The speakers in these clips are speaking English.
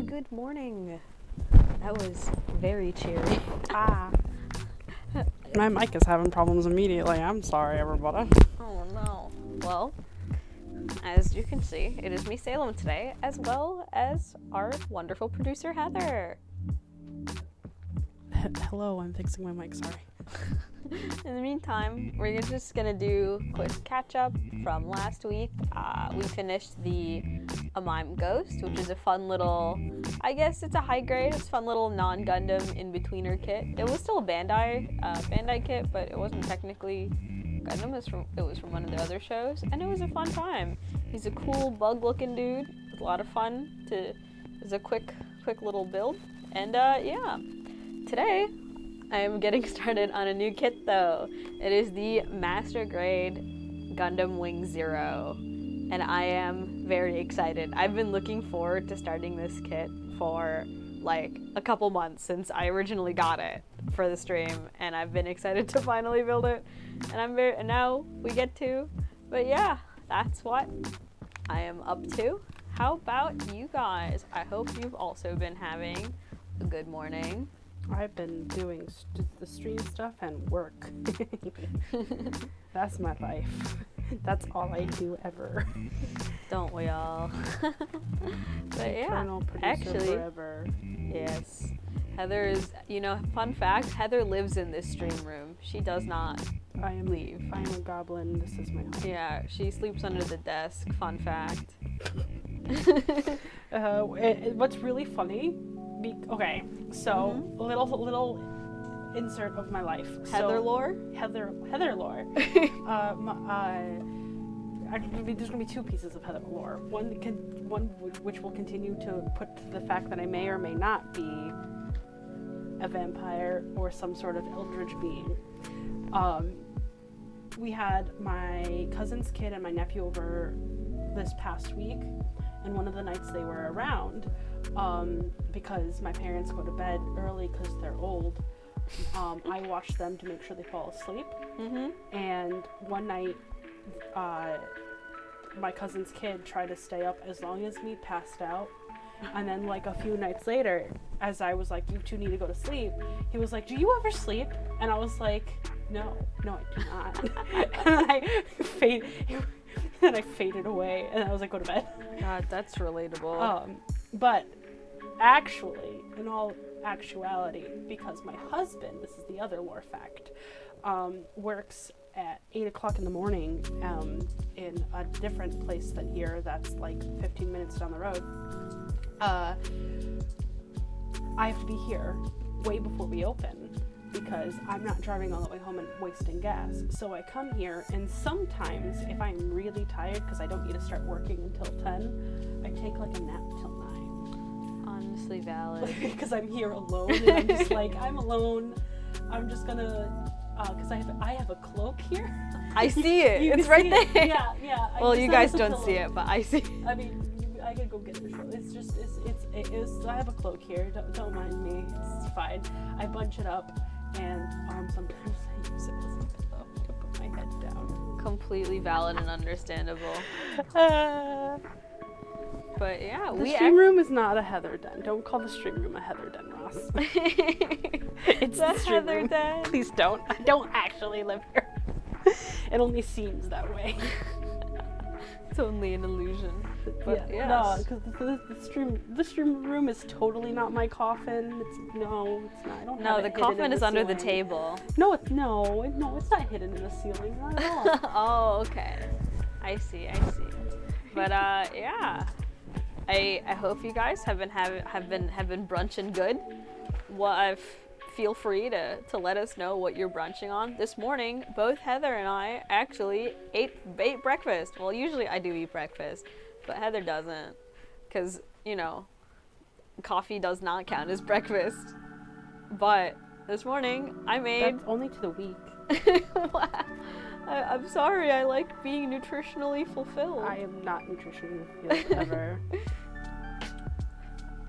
Good morning. That was very cheery. My mic is having problems immediately. I'm sorry, everybody. Oh no. Well, as you can see, it is me, Salem, today, as well as our wonderful producer, Heather. Hello, I'm fixing my mic, sorry. In the meantime, we're just gonna do a quick catch up from last week. We finished the A Mime Ghost, which is a fun little, I guess it's a high grade, it's a fun little non-Gundam in-betweener kit. It was still a Bandai kit, but it wasn't technically Gundam, it was from one of the other shows, and it was a fun time. He's a cool bug-looking dude, with a lot of fun. It was a quick little build, and yeah. Today, I am getting started on a new kit though. It is the Master Grade Gundam Wing Zero, and I am very excited. I've been looking forward to starting this kit for like a couple months since I originally got it for the stream, and I've been excited to finally build it. And now we get to, but yeah, that's what I am up to. How about you guys? I hope you've also been having a good morning. I've been doing the stream stuff and work. That's my life. That's all I do ever. Don't we all? But Eternal yeah, producer actually, forever. yes. Heather is, fun fact, Heather lives in this stream room. She does not leave. I am a goblin. This is my home. Yeah, she sleeps under the desk. Fun fact. What's really funny? Okay, so little insert of my life. Heather lore? Heather lore. There's gonna be two pieces of Heather lore. One which will continue to put the fact that I may or may not be a vampire or some sort of eldritch being. We had my cousin's kid and my nephew over this past week, and one of the nights they were around, because my parents go to bed early because they're old, I watch them to make sure they fall asleep. And one night, my cousin's kid tried to stay up as long as me, passed out, and then like a few nights later, as I was like, you two need to go to sleep, he was like, do you ever sleep? And I was like, no, I do not. And I faded away, and I was like, go to bed. God, that's relatable. But actually, in all actuality, because my husband, this is the other lore fact, works at 8 o'clock in the morning in a different place than here that's like 15 minutes down the road, I have to be here way before we open because I'm not driving all the way home and wasting gas. So I come here, and sometimes if I'm really tired because I don't need to start working until 10, I take like a nap till 9. Honestly valid. Because I'm here alone, and I'm just like, I'm alone. I'm just gonna, because I have a cloak here. I see it. It's right there. Yeah. Well, you guys don't see it, but I see it. I mean, I can go get it. It's just, I have a cloak here. Don't mind me. It's fine. I bunch it up, and sometimes I use it as a pillow to put my head down. Completely valid and understandable. But yeah, the stream room is not a Heather den. Don't call the stream room a Heather den, Ross. It's the Heather room. den. Please don't. I don't actually live here. It only seems that way. It's only an illusion. But yes. No, because the stream room is totally not my coffin. It's not. I don't. No, have the it coffin is under the ceiling. table. No, it's not hidden in the ceiling. Not at all. Oh, okay. I see. But yeah. I hope you guys have been brunching good. Feel free to let us know what you're brunching on. This morning, both Heather and I actually ate breakfast. Well, usually I do eat breakfast, but Heather doesn't, because coffee does not count as breakfast. But this morning I made. That's only to the week. I'm sorry. I like being nutritionally fulfilled. I am not nutritionally fulfilled ever.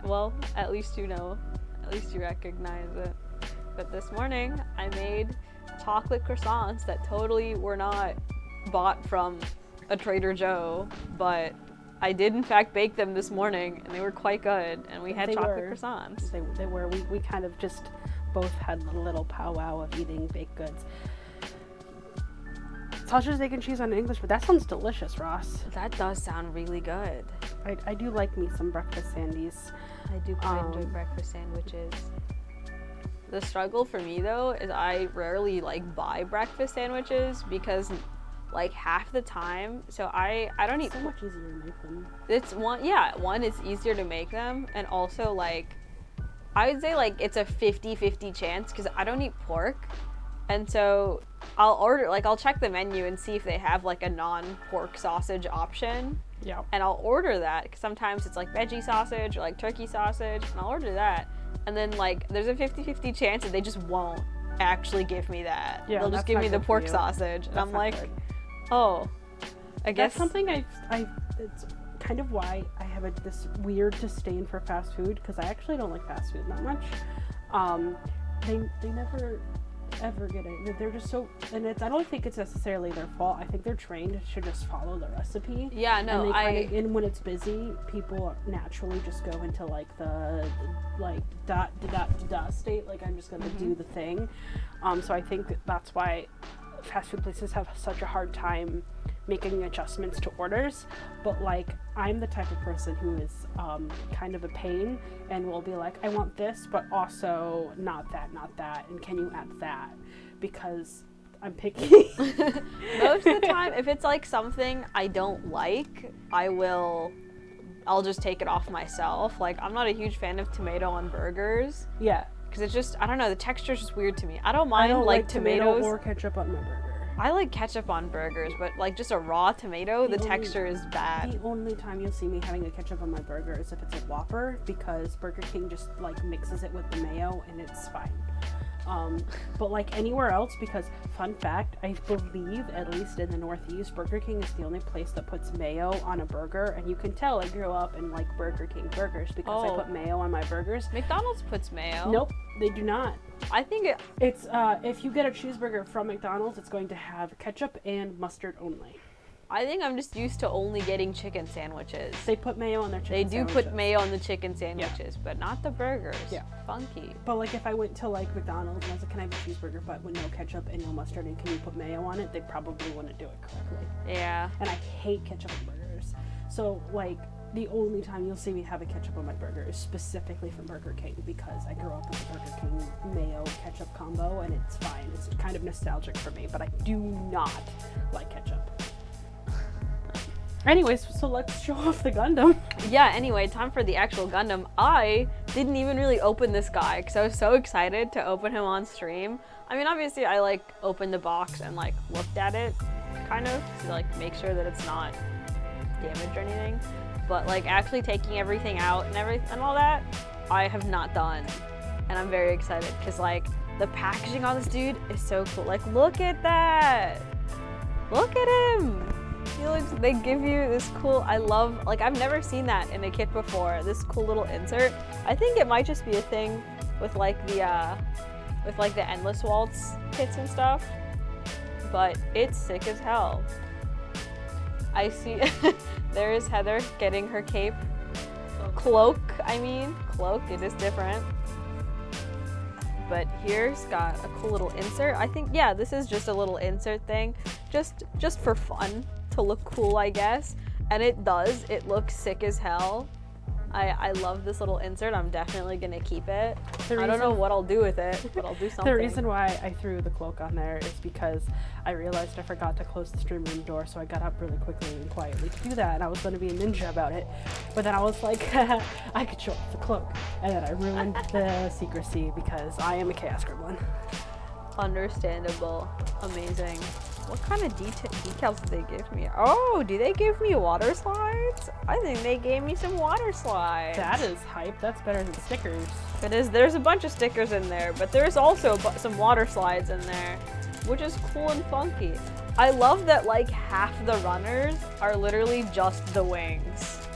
Well, at least you know. At least you recognize it. But this morning, I made chocolate croissants that totally were not bought from a Trader Joe, but I did in fact bake them this morning, and they were quite good. And we had chocolate croissants. They were. We kind of just both had a little powwow of eating baked goods. Sausage, egg, and cheese on English, but that sounds delicious, Ross. That does sound really good. I do like me some breakfast sandies. I do quite enjoy breakfast sandwiches. The struggle for me though is I rarely like buy breakfast sandwiches because like half the time, so I don't eat. So much easier to make them. It's one, it's easier to make them, and also like I would say like it's a 50-50 chance because I don't eat pork, and so I'll check the menu and see if they have like a non-pork sausage option. Yeah. And I'll order that because sometimes it's like veggie sausage or like turkey sausage, and I'll order that. And then like there's a 50-50 chance that they just won't actually give me that. Yeah, they'll just give me the pork sausage, and I'm like, good. oh, I guess that's something it's kind of why I have this weird disdain for fast food, because I actually don't like fast food that much. They never ever get it. They're just so, and I don't think it's necessarily their fault. I think they're trained to just follow the recipe. Yeah, no, and when it's busy, people naturally just go into like the like da state. Like, I'm just gonna do the thing. So I think that's why fast food places have such a hard time making adjustments to orders. But like, I'm the type of person who is kind of a pain and will be like, I want this, but also not that, and can you add that, because I'm picky. Most of the time, if it's like something I don't like, I'll just take it off myself. Like, I'm not a huge fan of tomato on burgers. Yeah. Because it's just, I don't know, the texture's just weird to me. I don't mind like tomato tomatoes or ketchup on my burger. I like ketchup on burgers, but like just a raw tomato, the texture is bad. The only time you'll see me having a ketchup on my burger is if it's a Whopper, because Burger King just like mixes it with the mayo and it's fine. But like anywhere else, because fun fact, I believe at least in the Northeast, Burger King is the only place that puts mayo on a burger, and you can tell I grew up in like Burger King burgers because I put mayo on my burgers. McDonald's puts mayo. Nope, they do not. I think it's if you get a cheeseburger from McDonald's, it's going to have ketchup and mustard only. I think I'm just used to only getting chicken sandwiches. They put mayo on their chicken sandwiches. They do put mayo on the chicken sandwiches, but not the burgers. Yeah. Funky. But like, if I went to like McDonald's and I was like, can I have a cheeseburger but with no ketchup and no mustard, and can you put mayo on it, they probably wouldn't do it correctly. Yeah. And I hate ketchup on burgers. So like, the only time you'll see me have a ketchup on my burger is specifically from Burger King, because I grew up with the Burger King mayo ketchup combo, and it's fine. It's kind of nostalgic for me, but I do not like ketchup. Anyways, so let's show off the Gundam. Yeah, anyway, time for the actual Gundam. I didn't even really open this guy because I was so excited to open him on stream. I mean, obviously I like opened the box and like looked at it kind of to like make sure that it's not damaged or anything. But like actually taking everything out and all that, I have not done. And I'm very excited because like the packaging on this dude is so cool. Like, look at that. Look at him. They give you this cool, like I've never seen that in a kit before, this cool little insert. I think it might just be a thing with like the Endless Waltz kits and stuff, but it's sick as hell. I see, there's Heather getting her cape. Cloak, it is different. But here's got a cool little insert. I think, yeah, this is just a little insert thing, just for fun. To look cool, I guess, and it looks sick as hell. I love this little insert. I'm definitely gonna keep it. I don't know what I'll do with it, but I'll do something. The reason why I threw the cloak on there is because I realized I forgot to close the stream room door, so I got up really quickly and quietly to do that, and I was gonna be a ninja about it, but then I was like, I could show off the cloak, and then I ruined the secrecy because I am a chaos gremlin. Understandable. Amazing. What kind of decals did they give me? Oh, do they give me water slides? I think they gave me some water slides. That is hype. That's better than stickers. It is. There's a bunch of stickers in there, but there's also some water slides in there, which is cool and funky. I love that like half the runners are literally just the wings.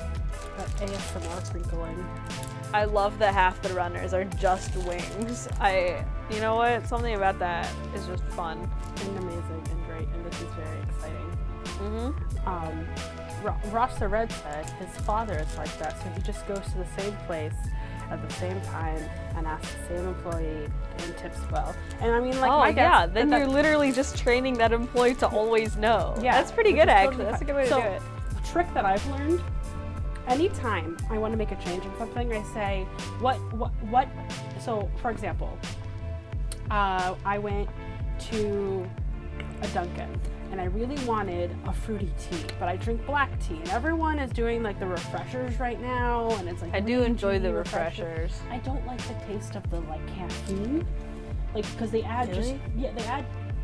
That ASMR sprinkling. I love that half the runners are just wings. You know what? Something about that is just fun. And amazing and great, and this is very exciting. Ross the Red said his father is like that, so he just goes to the same place at the same time and asks the same employee and tips well. And I mean, like, my guess, then you're literally just training that employee to always know. Yeah, that's pretty good, actually. That's a good way to do it. The trick that I've learned, anytime I want to make a change in something, I say, what, so for example, I went to a Dunkin' and I really wanted a fruity tea, but I drink black tea, and everyone is doing like the refreshers right now, and it's like I do enjoy the refreshers. I don't like the taste of the like caffeine, like because they add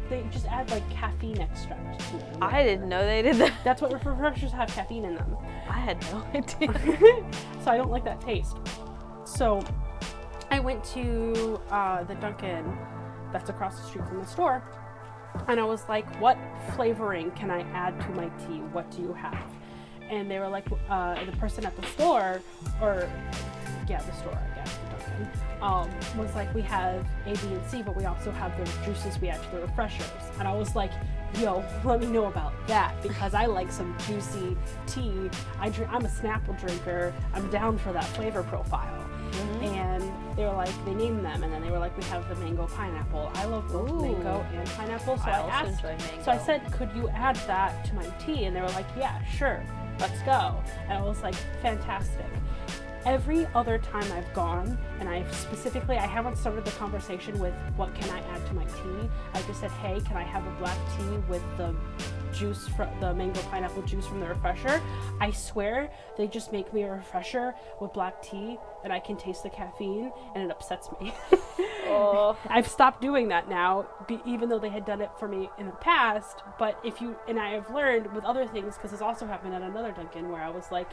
they just add like caffeine extract to it. I didn't know they did that. That's what refreshers have, caffeine in them. I had no idea. So I don't like that taste. So I went to the Dunkin' that's across the street from the store, and I was like, what flavoring can I add to my tea? What do you have? And they were like, the person at the store, the store, I guess, the Dunkin', was like, we have A, B, and C, but we also have the juices we add to the refreshers. And I was like, yo, let me know about that, because I like some juicy tea. I'm a Snapple drinker. I'm down for that flavor profile. Mm-hmm. And they were like, they named them, and then they were like, we have the mango pineapple. I love both mango and pineapple, so I asked. So I said, could you add that to my tea? And they were like, yeah, sure, let's go. And I was like, fantastic. Every other time I've gone, and I haven't started the conversation with what can I add to my tea. I just said, hey, can I have a black tea with the juice, the mango pineapple juice from the refresher? I swear they just make me a refresher with black tea, and I can taste the caffeine, and it upsets me. I've stopped doing that now, even though they had done it for me in the past. But I have learned with other things, because this also happened at another Dunkin' where I was like,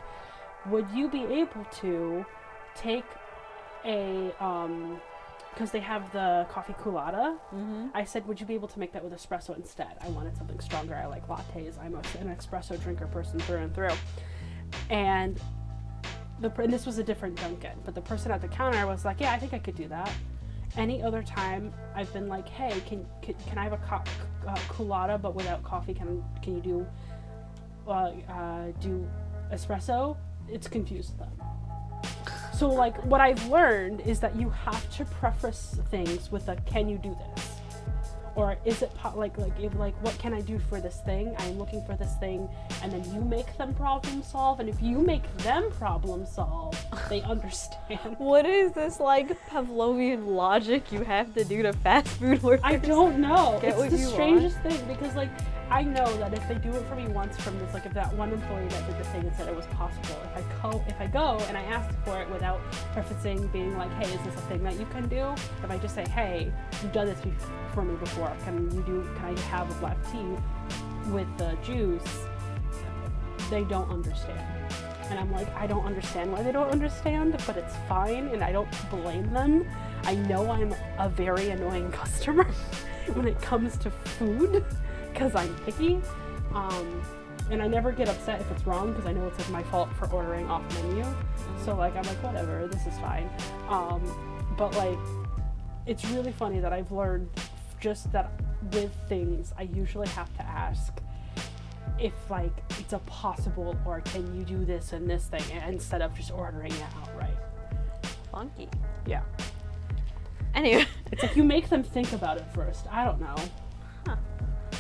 would you be able to take a, because they have the coffee culotta, I said, would you be able to make that with espresso instead? I wanted something stronger. I like lattes. I'm an espresso drinker person through and through. And this was a different Dunkin', but the person at the counter was like, yeah, I think I could do that. Any other time I've been like, hey, can I have a culotta but without coffee? Can you do espresso? It's confused them. So like what I've learned is that you have to preface things with a, can you do this? Or is it like what can I do for this thing? I'm looking for this thing, and then you make them problem solve, and if you make them problem solve, they understand. What is this like Pavlovian logic you have to do to fast food workers? I don't know. It's the strangest thing, because like I know that if they do it for me once from this, like if that one employee that did the thing and said it was possible, if I go and I ask for it without prefacing being like, hey, is this a thing that you can do? If I just say, hey, you've done this for me before, can I have a black tea with the juice? They don't understand. And I'm like, I don't understand why they don't understand, but it's fine, and I don't blame them. I know I'm a very annoying customer when it comes to food, because I'm picky, and I never get upset if it's wrong, because I know it's like my fault for ordering off menu. So like I'm like, whatever, this is fine. But like, it's really funny that I've learned just that with things I usually have to ask if like it's a possible, or can you do this and this thing, instead of just ordering it outright. Funky. Yeah. Anyway, it's like you make them think about it first. I don't know. Huh.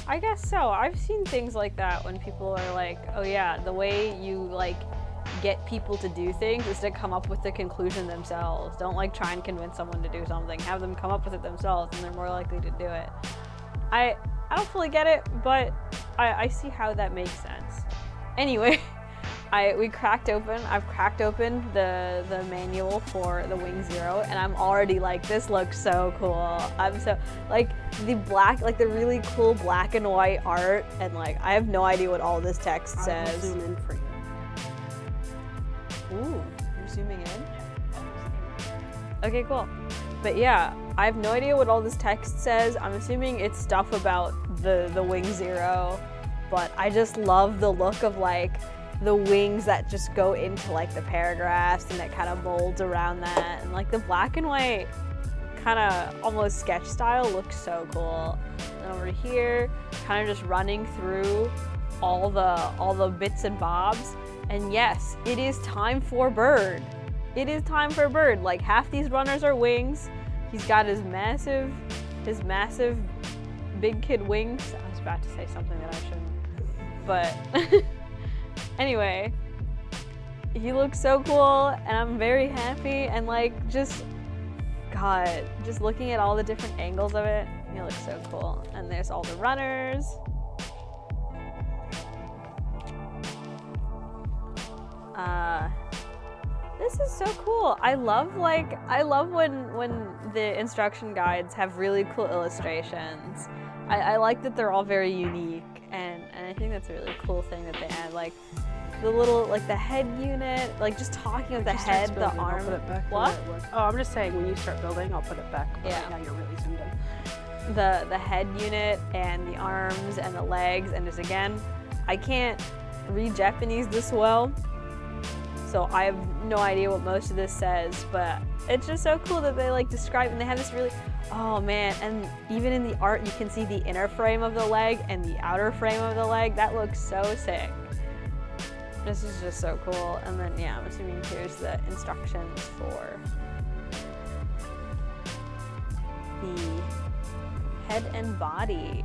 I guess so. I've seen things like that when people are like, oh yeah, the way you like get people to do things is to come up with the conclusion themselves. Don't like try and convince someone to do something. Have them come up with it themselves, and they're more likely to do it. I don't fully get it, but I see how that makes sense. Anyway, I've cracked open the manual for the Wing Zero, and I'm already like, this looks so cool. I'm so like the really cool black and white art, and like I have no idea what all this text says. I'll zoom in for you. Ooh, you're zooming in? Okay, cool. But yeah, I have no idea what all this text says. I'm assuming it's stuff about the Wing Zero, but I just love the look of like the wings that just go into like the paragraphs, and that kind of molds around that, and like the black and white kind of almost sketch style looks so cool. And over here, kind of just running through all the bits and bobs. And yes, it is time for Bird. It is time for Bird. Like, half these runners are wings. He's got his massive big kid wings. I was about to say something that I shouldn't. But anyway, he looks so cool and I'm very happy, and like just looking at all the different angles of it, he looks so cool. And there's all the runners. This is so cool. I love when the instruction guides have really cool illustrations. I like that they're all very unique, and I think that's a really cool thing that they add. Like the little, like the head unit, like just talking of the head, the arm. I'll put it back. What? Oh, I'm just saying, when you start building, I'll put it back. But Yeah. Right now you're really zoomed in. The head unit and the arms and the legs, and just again, I can't read Japanese this well, so I have no idea what most of this says, but it's just so cool that they like describe, and they have this really, oh man, and even in the art you can see the inner frame of the leg and the outer frame of the leg. That looks so sick. This is just so cool. And then yeah, I'm assuming here's the instructions for the head and body.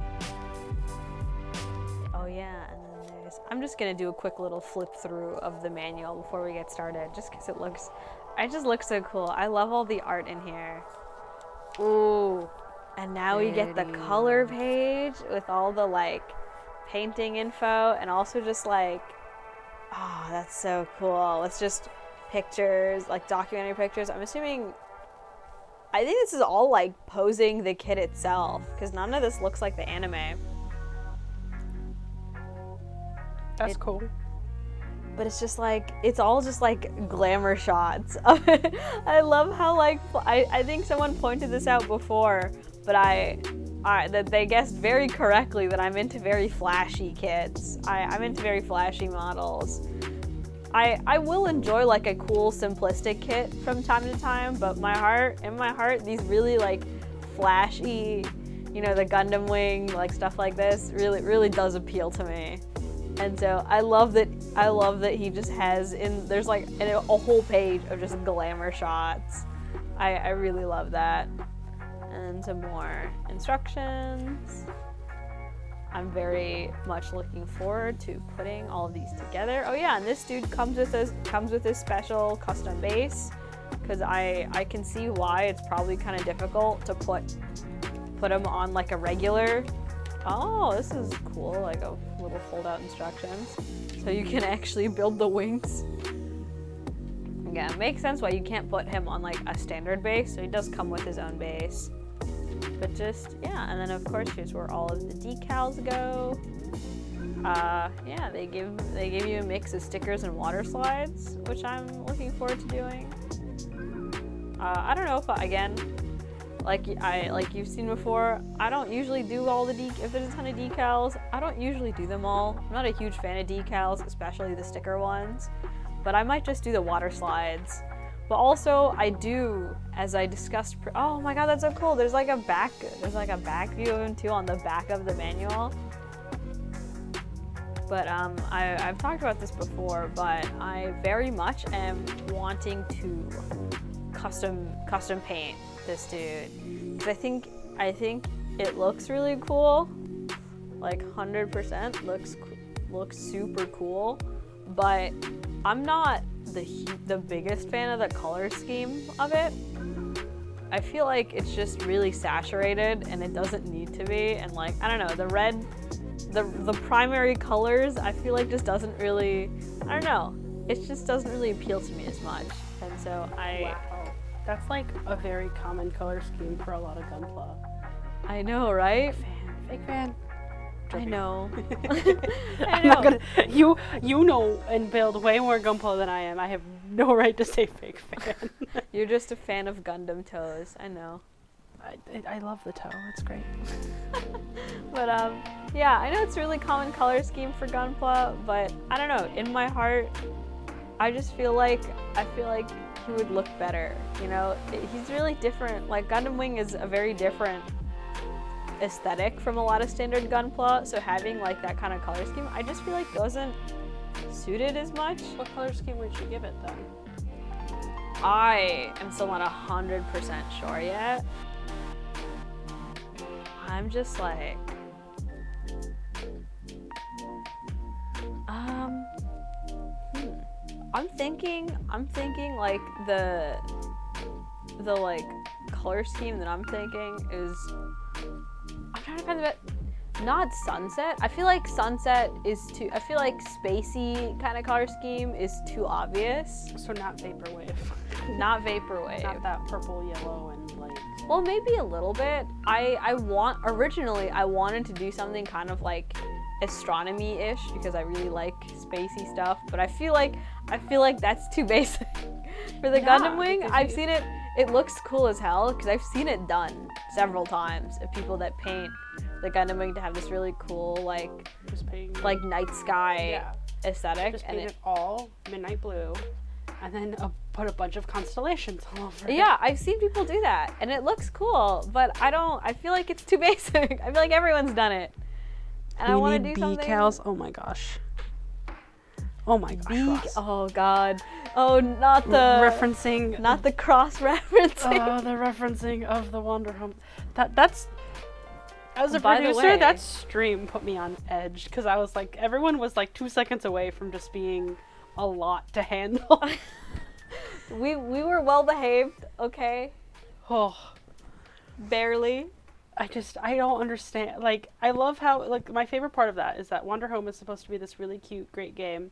Oh yeah, and then I'm just gonna do a quick little flip through of the manual before we get started, just because it just looks so cool. I love all the art in here. Ooh, and now we get the color page with all the like painting info, and also just like, oh, that's so cool. It's just pictures, like documentary pictures. I'm assuming, I think this is all like posing the kit itself, because none of this looks like the anime. That's cool. But it's just like, it's all just like glamour shots of it. I love how like, I think someone pointed this out before, but that they guessed very correctly that I'm into very flashy kits. I'm into very flashy models. I will enjoy like a cool simplistic kit from time to time, but in my heart, these really like flashy, you know, the Gundam wing, like stuff like this really does appeal to me. And so I love that he just has there's like a whole page of just glamour shots. I really love that. And some more instructions. I'm very much looking forward to putting all of these together. Oh yeah, and this dude comes with this special custom base, because I can see why it's probably kind of difficult to put him on like a regular. Oh, this is cool, like a little fold-out instructions, so you can actually build the wings. Yeah, it makes sense why you can't put him on like a standard base, so he does come with his own base. But just, yeah, and then of course here's where all of the decals go. Yeah, they give you a mix of stickers and water slides, which I'm looking forward to doing. I don't know if, again, like you've seen before, I don't usually do all the if there's a ton of decals, I don't usually do them all. I'm not a huge fan of decals, especially the sticker ones, but I might just do the water slides. But also I do, as I discussed, oh my god, that's so cool. There's like a back view of him too on the back of the manual. But I've talked about this before, but I very much am wanting to custom paint this dude, because I think it looks really cool, like 100% looks super cool, but I'm not the biggest fan of the color scheme of it. I feel like it's just really saturated and it doesn't need to be, and like, I don't know, the red, the primary colors, I feel like just doesn't really, I don't know, it just doesn't really appeal to me as much. And so Wow. That's like a very common color scheme for a lot of gunpla. I know, right? Fake fan. I know. I'm not gonna. You know and build way more gunpla than I am. I have no right to say fake fan. You're just a fan of Gundam toes. I know. I love the toe. It's great. But yeah, I know it's a really common color scheme for gunpla, but I don't know. In my heart, I feel like he would look better. You know, he's really different. Like Gundam Wing is a very different aesthetic from a lot of standard gunpla, so having like that kind of color scheme, I just feel like doesn't suit it as much. What color scheme would you give it then? I am still not 100% sure yet. I'm just like, I'm thinking like the like color scheme that I'm thinking is, I'm trying to find the not sunset. I feel like sunset is too, I feel like spacey kind of color scheme is too obvious. So not vaporwave. Not vaporwave. Not that purple, yellow, and like. Well, maybe a little bit. Originally I wanted to do something kind of like astronomy-ish because I really like spacey stuff, but I feel like that's too basic. For the Gundam wing, I've seen it. It looks cool as hell because I've seen it done several times of people that paint the Gundam wing to have this really cool like night sky aesthetic. Just paint it all midnight blue, and then put a bunch of constellations all over it. Yeah, I've seen people do that, and it looks cool, but I feel like it's too basic. I feel like everyone's done it. And I want to do something. Decals. Oh my gosh. Oh my gosh. Oh god. Oh, not the referencing. Not the cross referencing. Oh, the referencing of the Wander Home. That's. As a By the producer, way, that stream put me on edge because I was like, everyone was like 2 seconds away from just being a lot to handle. we were well behaved, okay? Oh, barely. I don't understand. Like, I love how, like, my favorite part of that is that Wander Home is supposed to be this really cute, great game.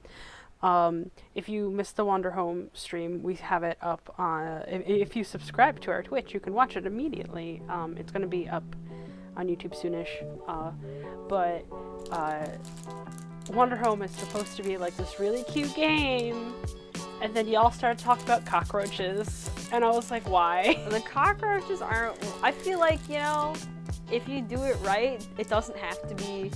If you missed the Wander Home stream, we have it up on, if you subscribe to our Twitch, you can watch it immediately. It's going to be up on YouTube soonish. But Wander Home is supposed to be like this really cute game. And then y'all started talking about cockroaches. And I was like, why? The cockroaches aren't, I feel like, you know, if you do it right, it doesn't have to be,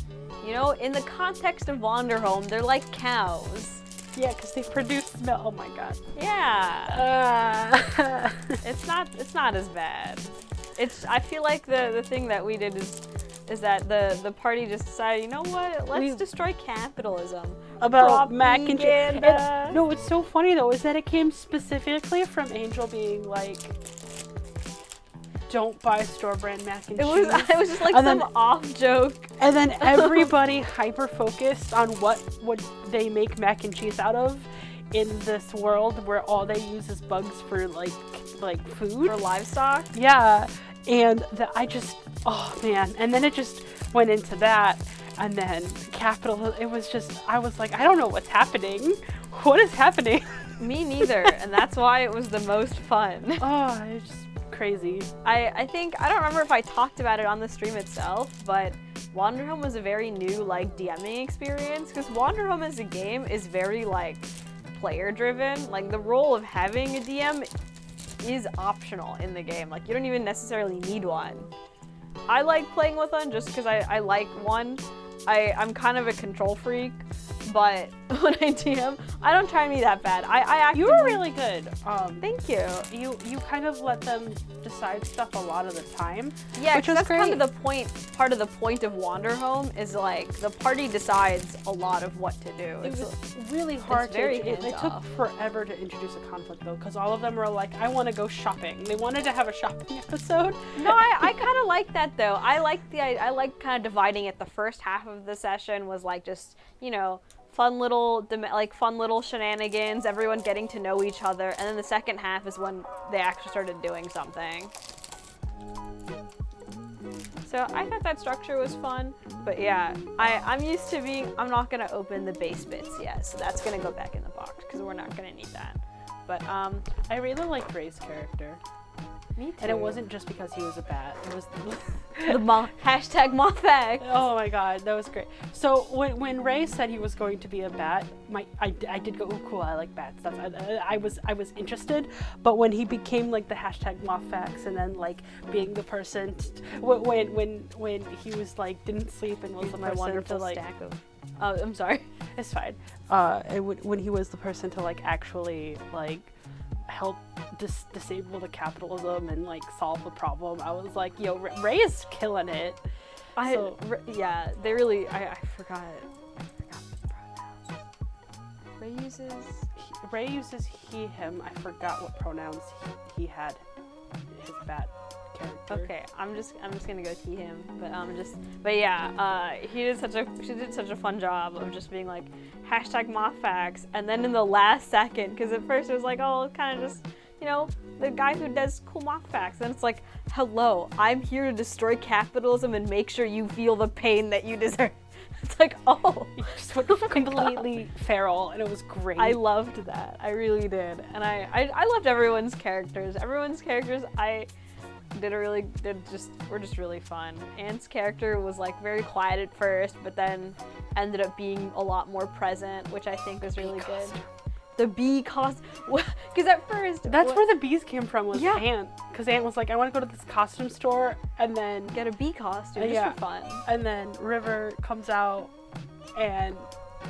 you know, in the context of Wander Home, they're like cows. Yeah, because they produce milk. Oh my god. Yeah. It's not as bad. I feel like the thing that we did is that the party just decided, you know what, let's destroy capitalism. About mac and cheese. No, what's so funny though is that it came specifically from Angel being like, don't buy store brand mac and cheese. It was just like some off joke. And then everybody hyper focused on what would they make mac and cheese out of in this world where all they use is bugs for like food. For livestock? Yeah. And oh man. And then it just went into that. And then it was just, I was like, I don't know what's happening. What is happening? Me neither. And that's why it was the most fun. Oh, it's just crazy. I think, I don't remember if I talked about it on the stream itself, but Wander Home was a very new like DMing experience because Wander Home as a game is very like player driven. Like the role of having a DM is optional in the game. Like you don't even necessarily need one. I like playing with one just because I like one. I'm kind of a control freak, but when I DM, I don't try and be that bad. I actively... You were really good. Thank you. You kind of let them decide stuff a lot of the time. Yeah, which was that's great. kind of the point. Part of the point of Wander Home is like the party decides a lot of what to do. It was really hard. It took forever to introduce a conflict though, because all of them were like, I want to go shopping. They wanted to have a shopping episode. No, I kind of like that though. I like kind of dividing it. The first half of the session was like just, you know, fun little shenanigans, everyone getting to know each other, and then the second half is when they actually started doing something. So I thought that structure was fun, but yeah, I'm used to I'm not gonna open the base bits yet, so that's gonna go back in the box because we're not gonna need that. But I really liked Ray's character. Me too. And it wasn't just because he was a bat. It was the hashtag moth bag. Oh my god, that was great. So when Ray said he was going to be a bat, I did go, oh cool, I like bats. I was interested. But when he became like the hashtag moth facts and then like being the person when he was like didn't sleep and was the my wonderful to, like, stack of. Oh, I'm sorry. It's fine. When he was the person to like actually like help disable the capitalism and like solve the problem. I was like, yo, Ray is killing it. Yeah, they really. I forgot the pronouns. Ray uses he, him. I forgot what pronouns he had. His bad character. Okay, I'm just gonna go he, him. But yeah, she did such a fun job of just being like #MothFacts, and then in the last second, because at first it was like, oh, kind of just, you know, the guy who does cool moth facts, and it's like, hello, I'm here to destroy capitalism and make sure you feel the pain that you deserve. It's like, oh, you just went completely feral, and it was great. I loved that. I really did, and I loved everyone's characters. Were just really fun. Ant's character was like very quiet at first, but then ended up being a lot more present, which I think was really good. The bee costume, because at first that's where the bees came from, was Ant, because Ant was like, I want to go to this costume store and then get a bee costume just for fun. And then River comes out and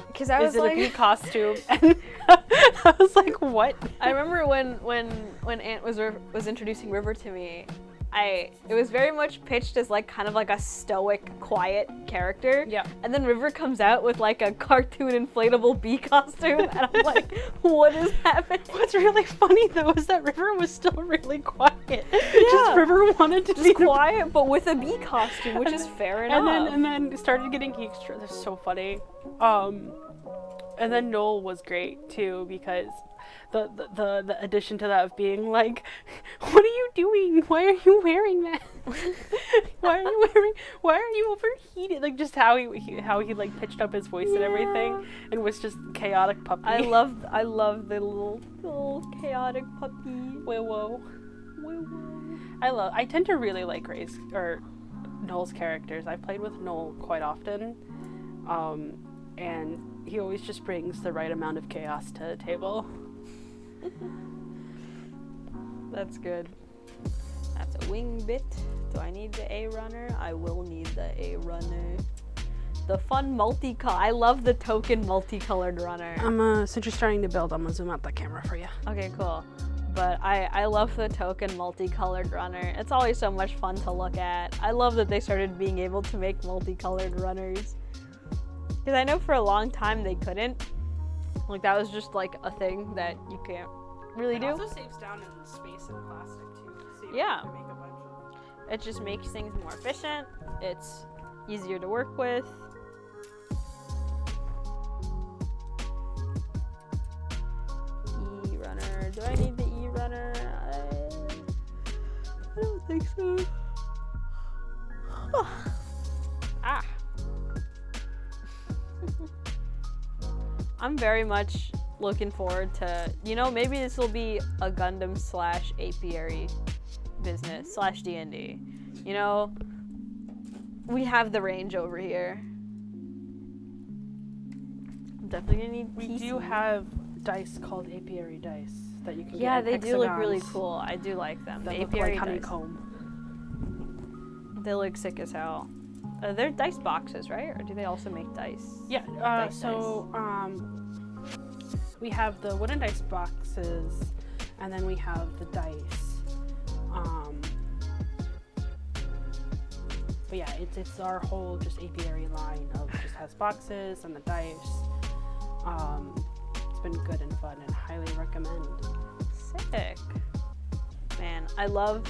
because I was like, in a bee costume, and I was like, what? I remember when Ant was introducing River to me, it was very much pitched as like kind of like a stoic, quiet character. Yeah. And then River comes out with like a cartoon inflatable bee costume, and I'm like, what is happening? What's really funny though is that River was still really quiet. Yeah. Just River wanted to be quiet, but with a bee costume, which is fair enough. And then started getting extra. That's so funny. And then Noel was great too, because the addition to that of being like, what are you doing? Why are you wearing that? Why are you overheated? Like just how he like pitched up his voice and everything, and was just chaotic puppy. I love the little chaotic puppy. Whoa. I tend to really like Noel's characters. I've played with Noel quite often, and he always just brings the right amount of chaos to the table. That's good. That's a wing bit. Do I need the A runner? I will need the A runner. The fun I love the token multicolored runner. Since you're starting to build, I'm gonna zoom out the camera for you. Okay, cool. But I love the token multicolored runner. It's always so much fun to look at. I love that they started being able to make multicolored runners. Because I know for a long time they couldn't. Like, that was just, like, a thing that you can't really do. It also saves down in space and plastic, too. So you Yeah. can make a bunch of... It just makes things more efficient. It's easier to work with. E-runner. Do I need the E-runner? I don't think so. Ah. I'm very much looking forward to, maybe this will be a Gundam / apiary business / D&D. We have the range over here. I'm definitely gonna need We PC. do have dice called apiary dice that you can Yeah, get in they do look really hexagons cool. I do like them. that The look apiary like dice. honeycomb. They look sick as hell. They're dice boxes, right? Or do they also make dice? Yeah, we have the wooden dice boxes, and then we have the dice. But yeah, it's our whole just apiary line of just has boxes and the dice. It's been good and fun, and highly recommend. Sick. Man, I love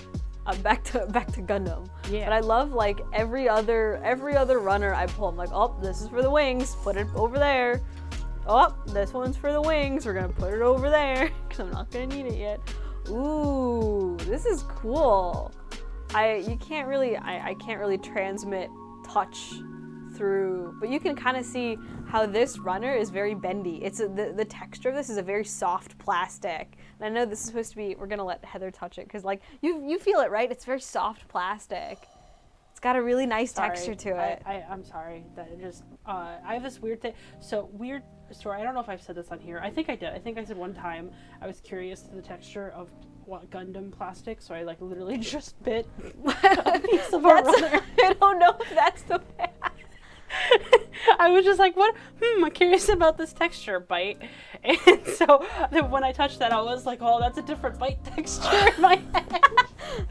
back to Gundam. Yeah. But I love like every other runner I pull. I'm like, oh, this is for the wings. Put it over there. Oh, this one's for the wings. We're gonna put it over there because I'm not gonna need it yet. Ooh, this is cool. I can't really transmit touch through, but you can kind of see how this runner is very bendy. The texture of this is a very soft plastic. And I know this is supposed to be, we're gonna let Heather touch it because like you feel it, right? It's very soft plastic. It's got a really nice texture to it. I'm sorry that it just I have this weird thing. So weird story. I don't know if I've said this on here. I think I did. I think I said one time I was curious to the texture of what Gundam plastic, so I like literally just bit a piece of a runner. I don't know if that's the way. I was just like, what? I'm curious about this texture, bite. And so when I touched that, I was like, oh, that's a different bite texture in my head.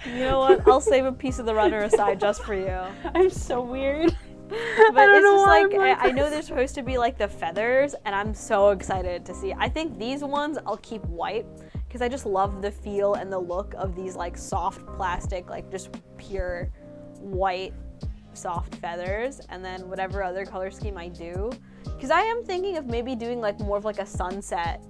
You know what? I'll save a piece of the runner aside just for you. I'm so weird. But don't it's know just why like, I'm like I know this. there's supposed to be like the feathers, and I'm so excited to see. I think these ones I'll keep white because I just love the feel and the look of these like soft plastic, like just pure white soft feathers, and then whatever other color scheme I do. Because I am thinking of maybe doing like more of like a sunset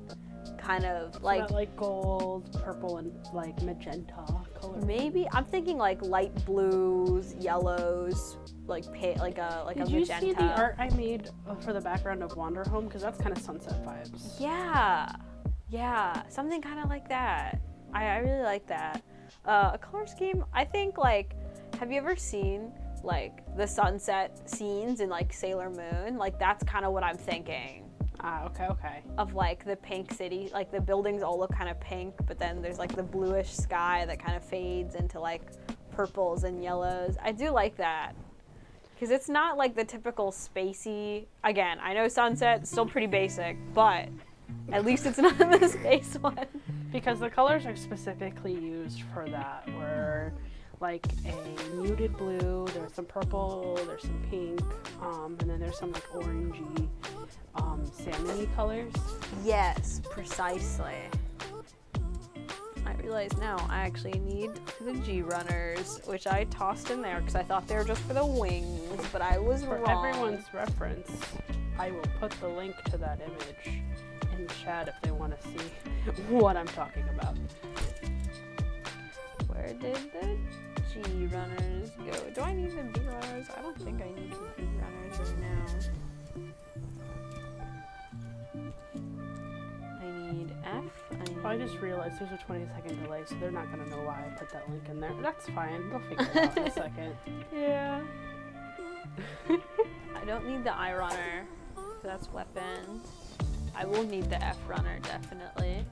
kind of like, That, like gold, purple, and like magenta color. maybe I'm thinking like light blues, yellows, like like a Did magenta. you see the art I made for the background of Wander Home? Because that's kind of sunset vibes. Yeah, something kind of like that. I really like that. A color scheme, I think, like, have you ever seen like the sunset scenes in like Sailor Moon? Like that's kind of what I'm thinking. Okay. Of like the pink city, like the buildings all look kind of pink, but then there's like the bluish sky that kind of fades into like purples and yellows. I do like that. Because it's not like the typical spacey, again, I know sunset's still pretty basic, but at least it's not the space one. Because the colors are specifically used for that, where like a muted blue, there's some purple, there's some pink, and then there's some like orangey, salmon-y colors. Yes, precisely. I realize now I actually need the G runners, which I tossed in there because I thought they were just for the wings, but I was For wrong. everyone's reference, I will put the link to that image in chat if they want to see what I'm talking about. Where did the G runners go? Do I need the B runners? I don't think I need the B runners right now. I need F. I just realized there's a 20-second delay, so they're not going to know why I put that link in there. That's fine. They'll figure it out in a second. Yeah. I don't need the I runner, so that's weapons. I will need the F runner, definitely.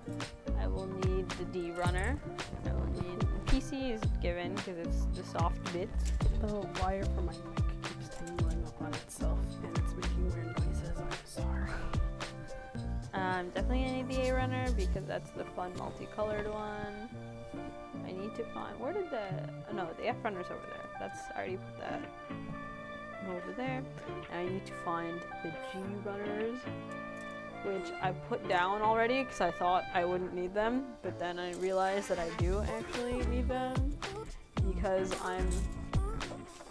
I will need the D runner. I will need PC is given because it's the soft bits. The wire for my mic keeps tangling up on itself, and it's making weird noises. I'm sorry. Definitely gonna need the A runner because that's the fun multicolored one. I need to find, where did the, oh no, the F runner's over there. That's, I already put that over there. And I need to find the G runners, which I put down already because I thought I wouldn't need them, but then I realized that I do actually need them because I'm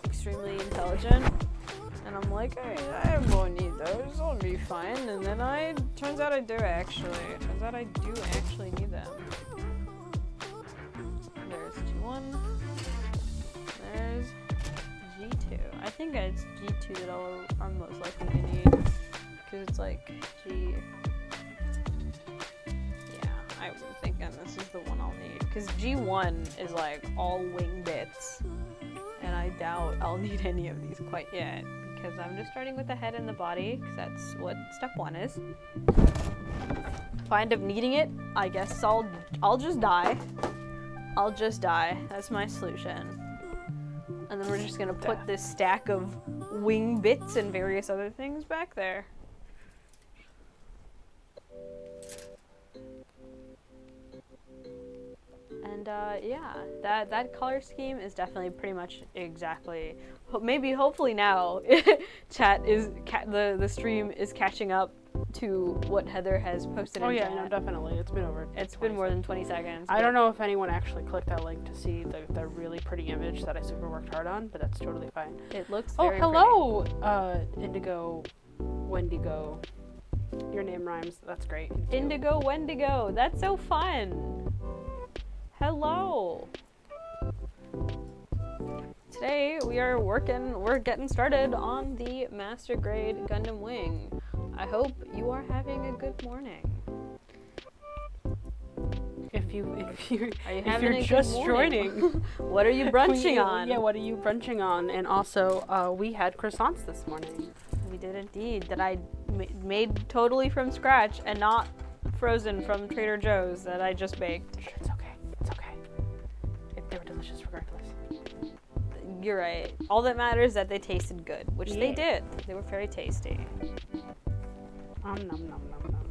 extremely intelligent. And I'm like, hey, I won't need those, I'll be fine. And then turns out I do actually. It turns out I do actually need them. There's G1. There's G2. I think it's G2 that I'm most likely to need. Because it's like G. Yeah, I'm thinking this is the one I'll need. Because G1 is like all wing bits. And I doubt I'll need any of these quite yet. Because I'm just starting with the head and the body, because that's what step 1 is. If I end up needing it, I guess I'll just die. I'll just die. That's my solution. And then we're just gonna put this stack of wing bits and various other things back there. And yeah, that color scheme is definitely pretty much exactly. Maybe hopefully now, chat is the stream is catching up to what Heather has posted. Oh in yeah, chat. no, definitely. It's been over. It's been more than 20 seconds. I don't know if anyone actually clicked that link to see the really pretty image that I super worked hard on, but that's totally fine. It looks Oh, very hello, Indigo, Wendigo. Your name rhymes. That's great. pretty. Indigo Wendigo. That's so fun. Hello. Today we're getting started on the Master Grade Gundam Wing. I hope you are having a good morning. If you're having a just good morning? joining, What are you brunching on? Yeah, what are you brunching on? And also, we had croissants this morning. We did indeed. That I made totally from scratch and not frozen from Trader Joe's that I just baked. It's okay. They were delicious regardless. You're right. All that matters is that they tasted good, which they Yeah. did. They were very tasty. Nom nom nom nom.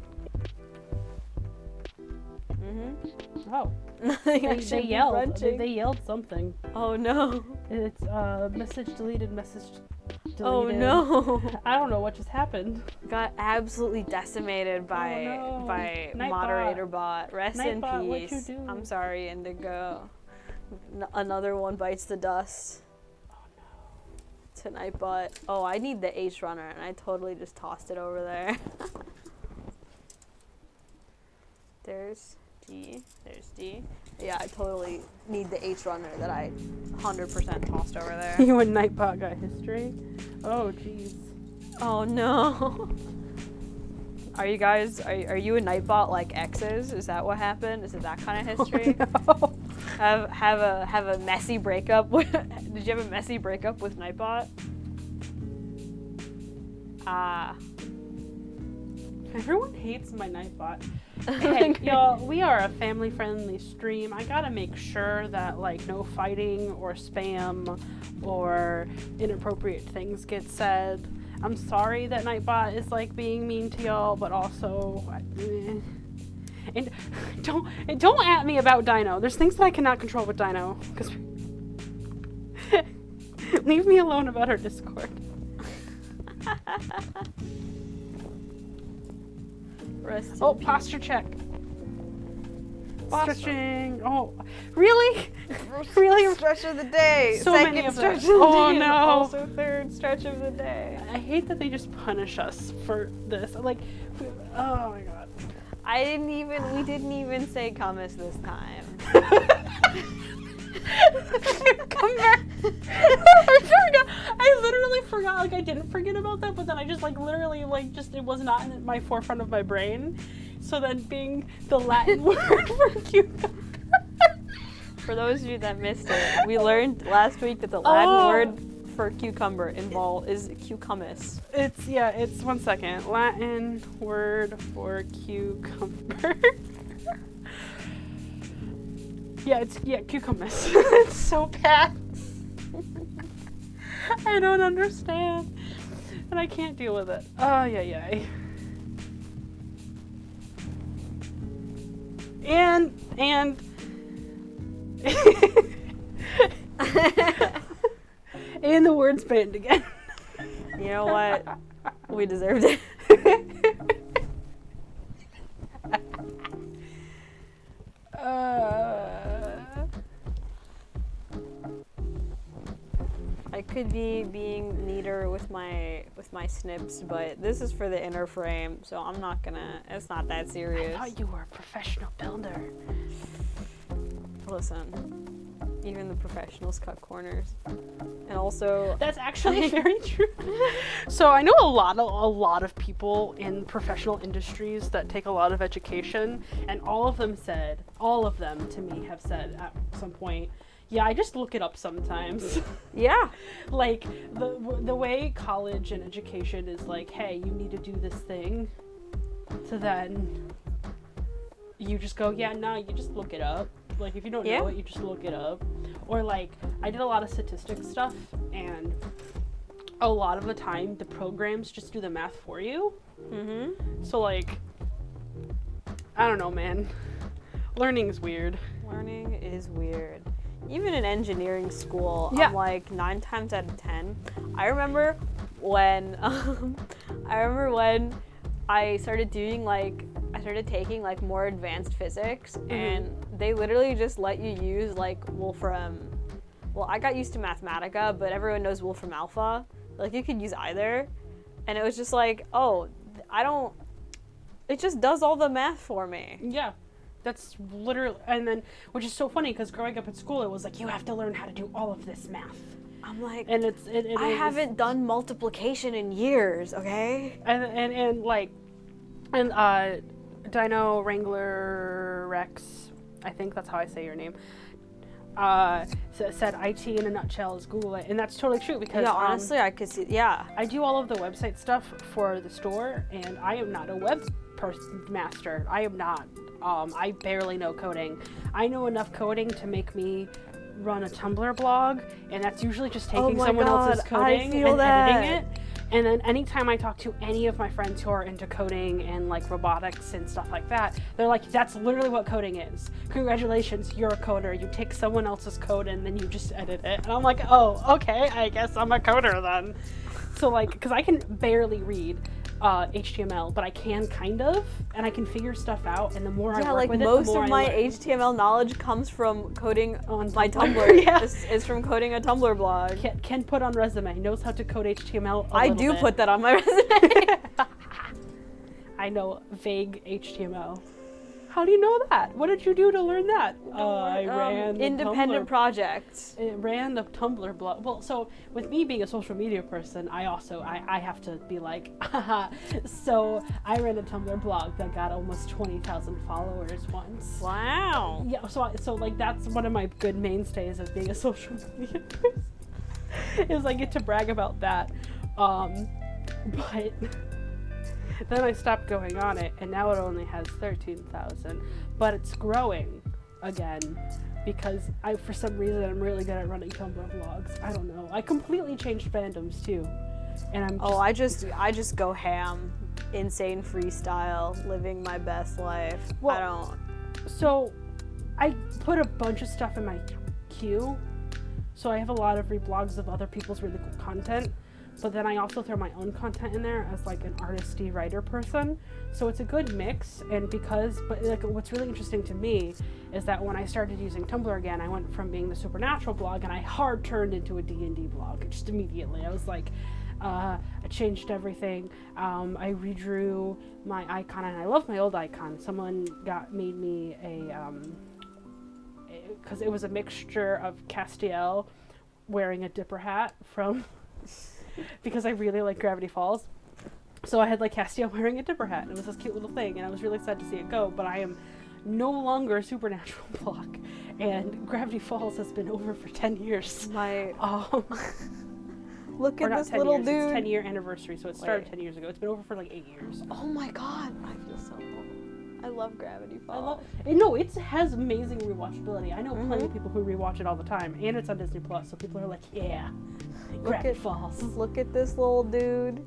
Mm-hmm. Oh, Nothing I they should be yelled. brunching. They yelled something. Oh no. It's message deleted. Message deleted. Oh no. I don't know what just happened. Got absolutely decimated by Oh, no. by Nightbot. moderator bot. Rest in Nightbot, what'd peace. you do? I'm sorry, Indigo. Another one bites the dust. Oh no. To Nightbot. Oh, I need the H runner, and I totally just tossed it over there. There's D. There's D. Yeah, I totally need the H runner that I 100% tossed over there. You and Nightbot got history? Oh, jeez. Oh no. Are you guys, are you and Nightbot like exes? Is that what happened? Is it that kind of history? Oh, no. Have a messy breakup with, did you have a messy breakup with Nightbot? Ah. Everyone hates my Nightbot. Hey, y'all, we are a family-friendly stream. I gotta make sure that, like, no fighting or spam or inappropriate things get said. I'm sorry that Nightbot is, like, being mean to y'all, but also... And don't at me about Dino. There's things that I cannot control with Dino. Because leave me alone about her Discord. Oh, posture check. Stretching. Oh, really? Really? Stretch of the day. So Second many of stretch them. of the Oh, day. no. Also third stretch of the day. I hate that they just punish us for this. Like, oh my god. We didn't even say hummus this time. Come back. I forgot. I literally forgot. Like, I didn't forget about that, but then I just, like, literally, like, just, it was not in my forefront of my brain. So then being the Latin word for cucumber. For those of you that missed it, we learned last week that the Latin word for cucumber is cucumis. It's 1 second. Latin word for cucumber. Cucumis. It's so bad. I don't understand. And I can't deal with it. Oh, yeah. And and the word's banned again. You know what? We deserved it. I could be being neater with my snips, but this is for the inner frame, so I'm not gonna. It's not that serious. I thought you were a professional builder. Listen, even the professionals cut corners, and also that's actually very true. So I know a lot of people in professional industries that take a lot of education, and all of them to me have said at some point, yeah, I just look it up sometimes. Yeah. Like, the way college and education is like, hey, you need to do this thing. So then you just go, yeah, no, you just look it up. Like, if you don't know it, you just look it up. Or, like, I did a lot of statistics stuff, and a lot of the time, the programs just do the math for you. Mm-hmm. So, like, I don't know, man. Learning's weird. Learning is weird. Even in engineering school, Yeah. I'm like 9 times out of 10. I remember when I started taking like more advanced physics, and they literally just let you use like Wolfram. Well, I got used to Mathematica, but everyone knows Wolfram Alpha. Like, you could use either, and it was just like, oh, it just does all the math for me. Yeah. That's literally, and then, which is so funny because growing up at school, it was like, you have to learn how to do all of this math. I'm like, And I haven't done multiplication in years, okay? And Dino Wrangler Rex, I think that's how I say your name, said IT in a nutshell is Google it. And that's totally true because honestly, I could see, yeah. I do all of the website stuff for the store, and I am not a web master. I am not. I barely know coding. I know enough coding to make me run a Tumblr blog, and that's usually just Oh taking my someone else's God, I coding feel and that. editing it. And then anytime I talk to any of my friends who are into coding and like robotics and stuff like that, they're like, that's literally what coding is. Congratulations, you're a coder. You take someone else's code and then you just edit it. And I'm like, oh, okay, I guess I'm a coder then. So like, because I can barely read HTML, but I can kind of, and I can figure stuff out. And the more I Yeah, work like with most it, the more of I my learn. HTML knowledge comes from coding On my Tumblr. Tumblr. Yeah. Is from coding a Tumblr blog. Can put on resume, knows how to code HTML a I little do bit. put that on my resume. I know vague HTML. How do you know that? What did you do to learn that? I ran the independent Tumblr. project. It ran the Tumblr blog. Well, so with me being a social media person, I have to be like, haha. So I ran a Tumblr blog that got almost 20,000 followers once. Wow. Yeah, so like that's one of my good mainstays of being a social media person. Is I get to brag about that. But then I stopped going on it, and now it only has 13,000. But it's growing again because for some reason, I'm really good at running Tumblr blogs. I don't know. I completely changed fandoms too, and I'm just, I just go ham, insane freestyle, living my best life. Well, I don't. So I put a bunch of stuff in my queue. So I have a lot of reblogs of other people's really cool content. But then I also throw my own content in there as like an artisty writer person. So it's a good mix. And but like what's really interesting to me is that when I started using Tumblr again, I went from being the supernatural blog and I hard turned into a D&D blog just immediately. I was like, I changed everything. I redrew my icon, and I love my old icon. Someone made me because it was a mixture of Castiel wearing a dipper hat from because I really like Gravity Falls. So I had like Castiel wearing a dipper hat, and it was this cute little thing, and I was really sad to see it go, but I am no longer a supernatural blog, and Gravity Falls has been over for 10 years. Look or at not this 10 little years, dude. It's 10-year anniversary, so it started 10 years ago. It's been over for like 8 years. Oh my god, I feel so old. I love Gravity Falls. No, it has amazing rewatchability. I know plenty of people who rewatch it all the time, and it's on Disney Plus, so people are like, yeah, Gravity Falls. Look at this little dude.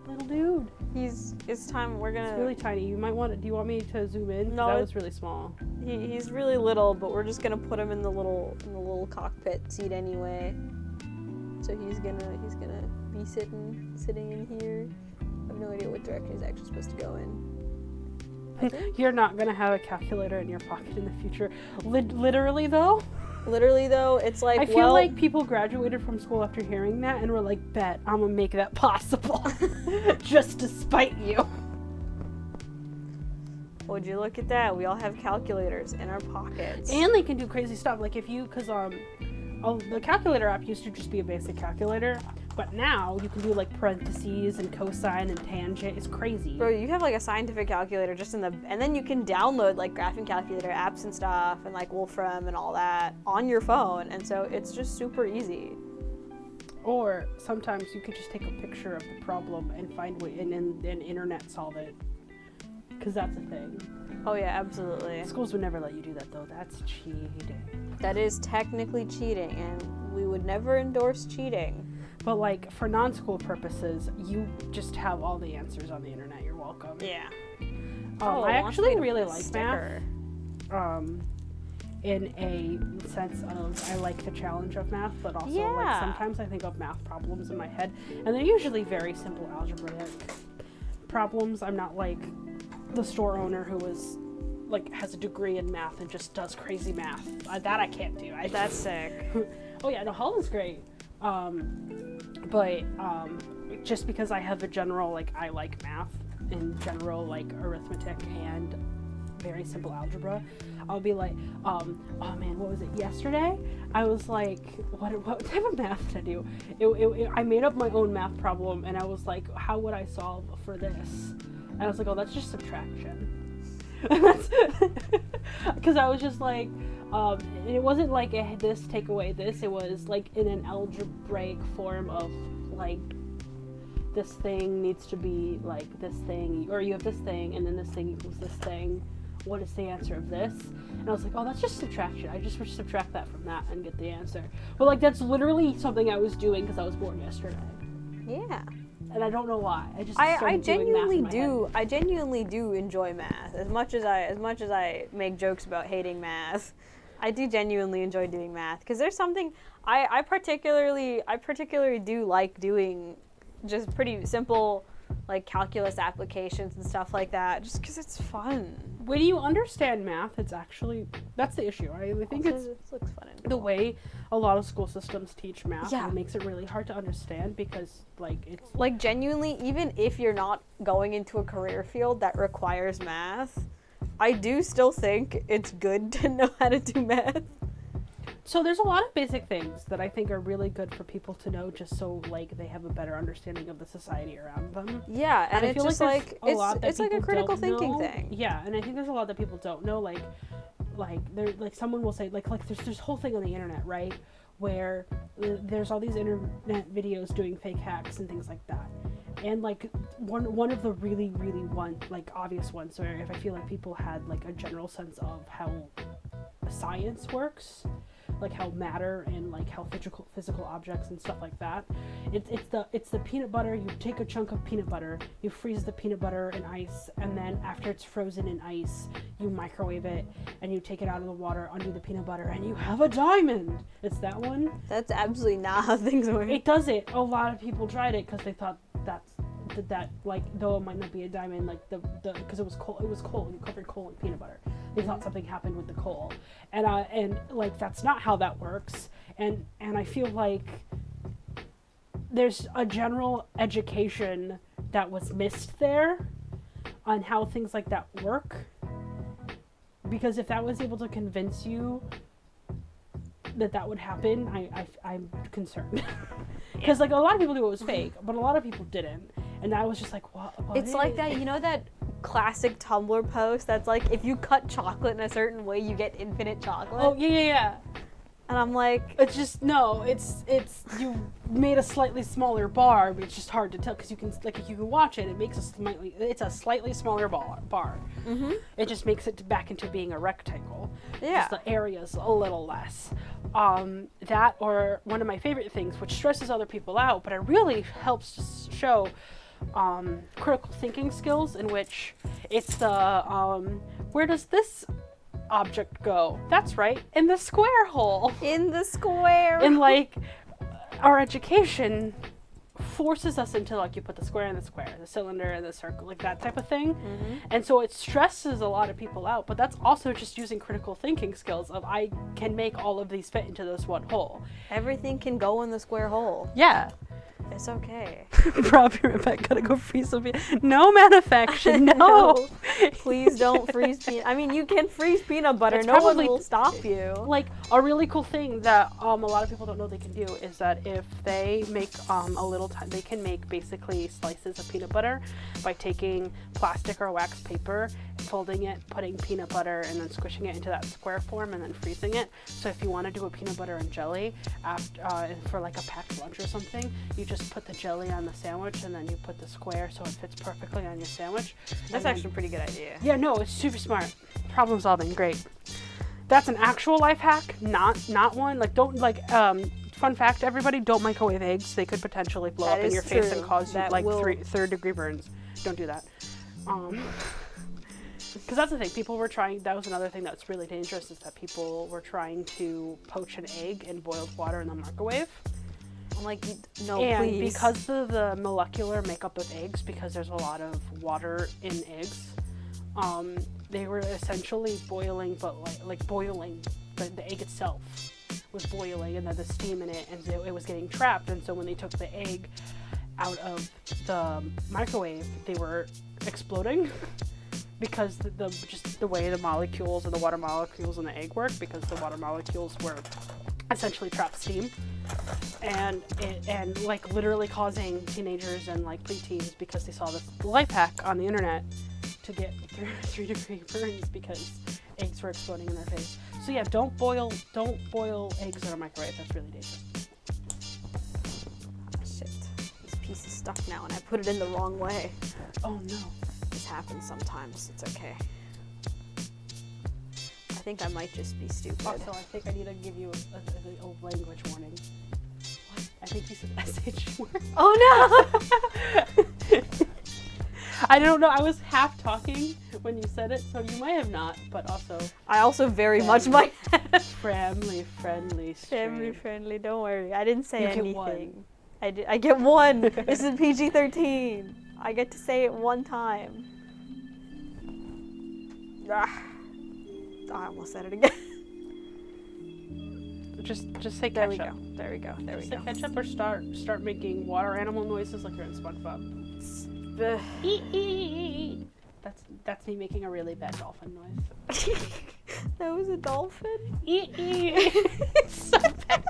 Little dude. It's time we're gonna. It's really tiny. Do you want me to zoom in? No, that was really small. He's really little, but we're just gonna put him in the little cockpit seat anyway. So he's gonna be sitting in here. I have no idea what direction he's actually supposed to go in. You're not gonna have a calculator in your pocket in the future. Literally though, it's like I feel like people graduated from school after hearing that and were like, bet I'm gonna make that possible just to spite you. Would you look at that? We all have calculators in our pockets. And they can do crazy stuff, like because the calculator app used to just be a basic calculator, but now you can do like parentheses and cosine and tangent. It's crazy. Bro, you have like a scientific calculator and then you can download like graphing calculator apps and stuff and like Wolfram and all that on your phone, and so it's just super easy. Or sometimes you could just take a picture of the problem and find way and internet solve it, because that's a thing. Oh yeah, absolutely. Schools would never let you do that though. That's cheating. That is technically cheating, and we would never endorse cheating. But like for non-school purposes, you just have all the answers on the internet. You're welcome. Yeah. I actually really like sticker. math. In a sense of I like the challenge of math, but also like sometimes I think of math problems in my head, and they're usually very simple algebraic problems. I'm not like the store owner who has a degree in math and just does crazy math. That I can't do. That's sick. Oh yeah, no, Holland's great. But just because I have a general I like math in general, like arithmetic and very simple algebra, I'll be like, oh man, what was it? Yesterday, I was like, what type of math did I do? I made up my own math problem, and I was like, how would I solve for this? And I was like, oh, that's just subtraction. Because I was just like, it wasn't like this take away this. It was like in an algebraic form of like, this thing needs to be like this thing, or you have this thing, and then this thing equals this thing, what is the answer of this? And I was like, oh, that's just subtraction. I just subtract that from that and get the answer. But like, that's literally something I was doing because I was born yesterday. Yeah. And I don't know why. I genuinely do enjoy math. As much as I make jokes about hating math, I do genuinely enjoy doing math because there's something I particularly do like doing, just pretty simple like calculus applications and stuff like that, just because it's fun. When you understand math, it's actually, that's the issue. I think it looks fun and the cool. way a lot of school systems teach math. Yeah. It makes it really hard to understand because like it's like genuinely, even if you're not going into a career field that requires math, I do still think it's good to know how to do math. So there's a lot of basic things that I think are really good for people to know, just so like they have a better understanding of the society around them. Yeah, and I it's feel just like it's like a critical thinking know. thing. Yeah, and I think there's a lot that people don't know. Like there, like someone will say like there's this whole thing on the internet, right, where there's all these internet videos doing fake hacks and things like that. And like one of the really like obvious ones where if I feel like people had like a general sense of how science works, like how matter and like how physical objects and stuff like that. It's the peanut butter. You take a chunk of peanut butter, you freeze the peanut butter in ice, and then after it's frozen in ice, you microwave it and you take it out of the water, undo the peanut butter, and you have a diamond. It's that one. That's absolutely not how things work. It doesn't. A lot of people tried it because they thought that like, though it might not be a diamond, like the because it was coal. You covered coal in peanut butter. They thought something happened with the coal, and like that's not how that works. And I feel like there's a general education that was missed there on how things like that work. Because if that was able to convince you that would happen, I'm concerned. Because like a lot of people knew it was fake, but a lot of people didn't. And I was just like, what? It's like that, you know, that classic Tumblr post that's like, if you cut chocolate in a certain way, you get infinite chocolate. Oh, yeah. And I'm like, it's just, no, it's you made a slightly smaller bar, but it's just hard to tell because you can, like, if you can watch it, it's a slightly smaller bar. mm-hmm. It just makes it back into being a rectangle. Yeah. Just the area's a little less. That, or one of my favorite things, which stresses other people out, but it really helps to show critical thinking skills, in which it's the where does this object go? That's right, in the square hole. In the square. And like our education forces us into, like, you put the square in the square, the cylinder in the circle, like that type of thing. Mm-hmm. And so it stresses a lot of people out, but that's also just using critical thinking skills of, I can make all of these fit into this one hole. Everything can go in the square hole. Yeah. It's okay. Robbie Rebecca gotta go freeze some no manufacturing, no. Please don't freeze peanut. I mean, you can freeze peanut butter. It's no one probably, will stop you. Like, a really cool thing that a lot of people don't know they can do is that if they make a little time, they can make basically slices of peanut butter by taking plastic or wax paper, folding it, putting peanut butter, and then squishing it into that square form and then freezing it. So if you want to do a peanut butter and jelly after, for like a packed lunch or something, you just put the jelly on the sandwich and then you put the square so it fits perfectly on your sandwich. That's actually a pretty good idea. Yeah, no, it's super smart. Problem solving, great. That's an actual life hack, not one. Like, don't, like, fun fact, everybody, don't microwave eggs. They could potentially blow up in your face and cause you, like, third-degree burns. Don't do that. Because that's the thing, that was another thing that's really dangerous, is that people were trying to poach an egg in boiled water in the microwave. I'm like, no, and please. Because of the molecular makeup of eggs, because there's a lot of water in eggs, they were essentially boiling, but like boiling, the egg itself was boiling, and then the steam in it, and it was getting trapped. And so when they took the egg out of the microwave, they were exploding. Because just the way the molecules and the water molecules in the egg work, because the water molecules were essentially trapped steam, and like literally causing teenagers and like preteens, because they saw this life hack on the internet, to get 3-degree burns because eggs were exploding in their face. So yeah, don't boil eggs in a microwave. That's really dangerous. Shit, this piece is stuck now, and I put it in the wrong way. Oh no. This happens sometimes. It's okay. think I might just be stupid. Also, I think I need to give you a language warning. What? I think you said SH word. Oh no! I don't know. I was half talking when you said it, so you might have not. But also, I also very much might have. Family friendly. Family friendly. Don't worry. I didn't say You get anything. one. I get one. This is PG-13. I get to say it one time. Ah. I almost said it again. Just say There ketchup. There we go. Say ketchup or start making water animal noises like you're in SpongeBob. That's me making a really bad dolphin noise. That was a dolphin? So bad.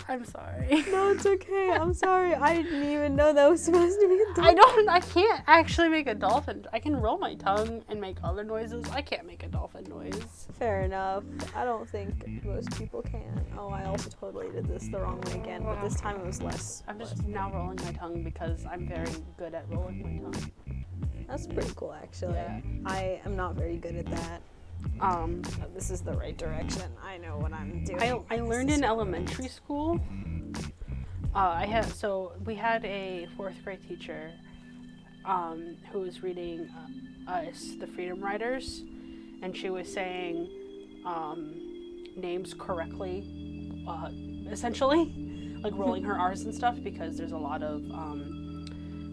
I'm sorry. No, it's okay. I'm sorry. I didn't even know that was supposed to be a dolphin. I can't actually make a dolphin. I can roll my tongue and make other noises. I can't make a dolphin noise. Fair enough. I don't think most people can. Oh, I also totally did this the wrong way again, but this time it was less. I'm just now rolling my tongue because I'm very good at rolling my tongue. That's pretty cool, actually. Yeah. I am not very good at that. This is the right direction. I know what I'm doing. I learned in elementary school. We had a 4th grade teacher who was reading us the Freedom Riders, and she was saying names correctly, essentially, like rolling her R's and stuff, because there's a lot of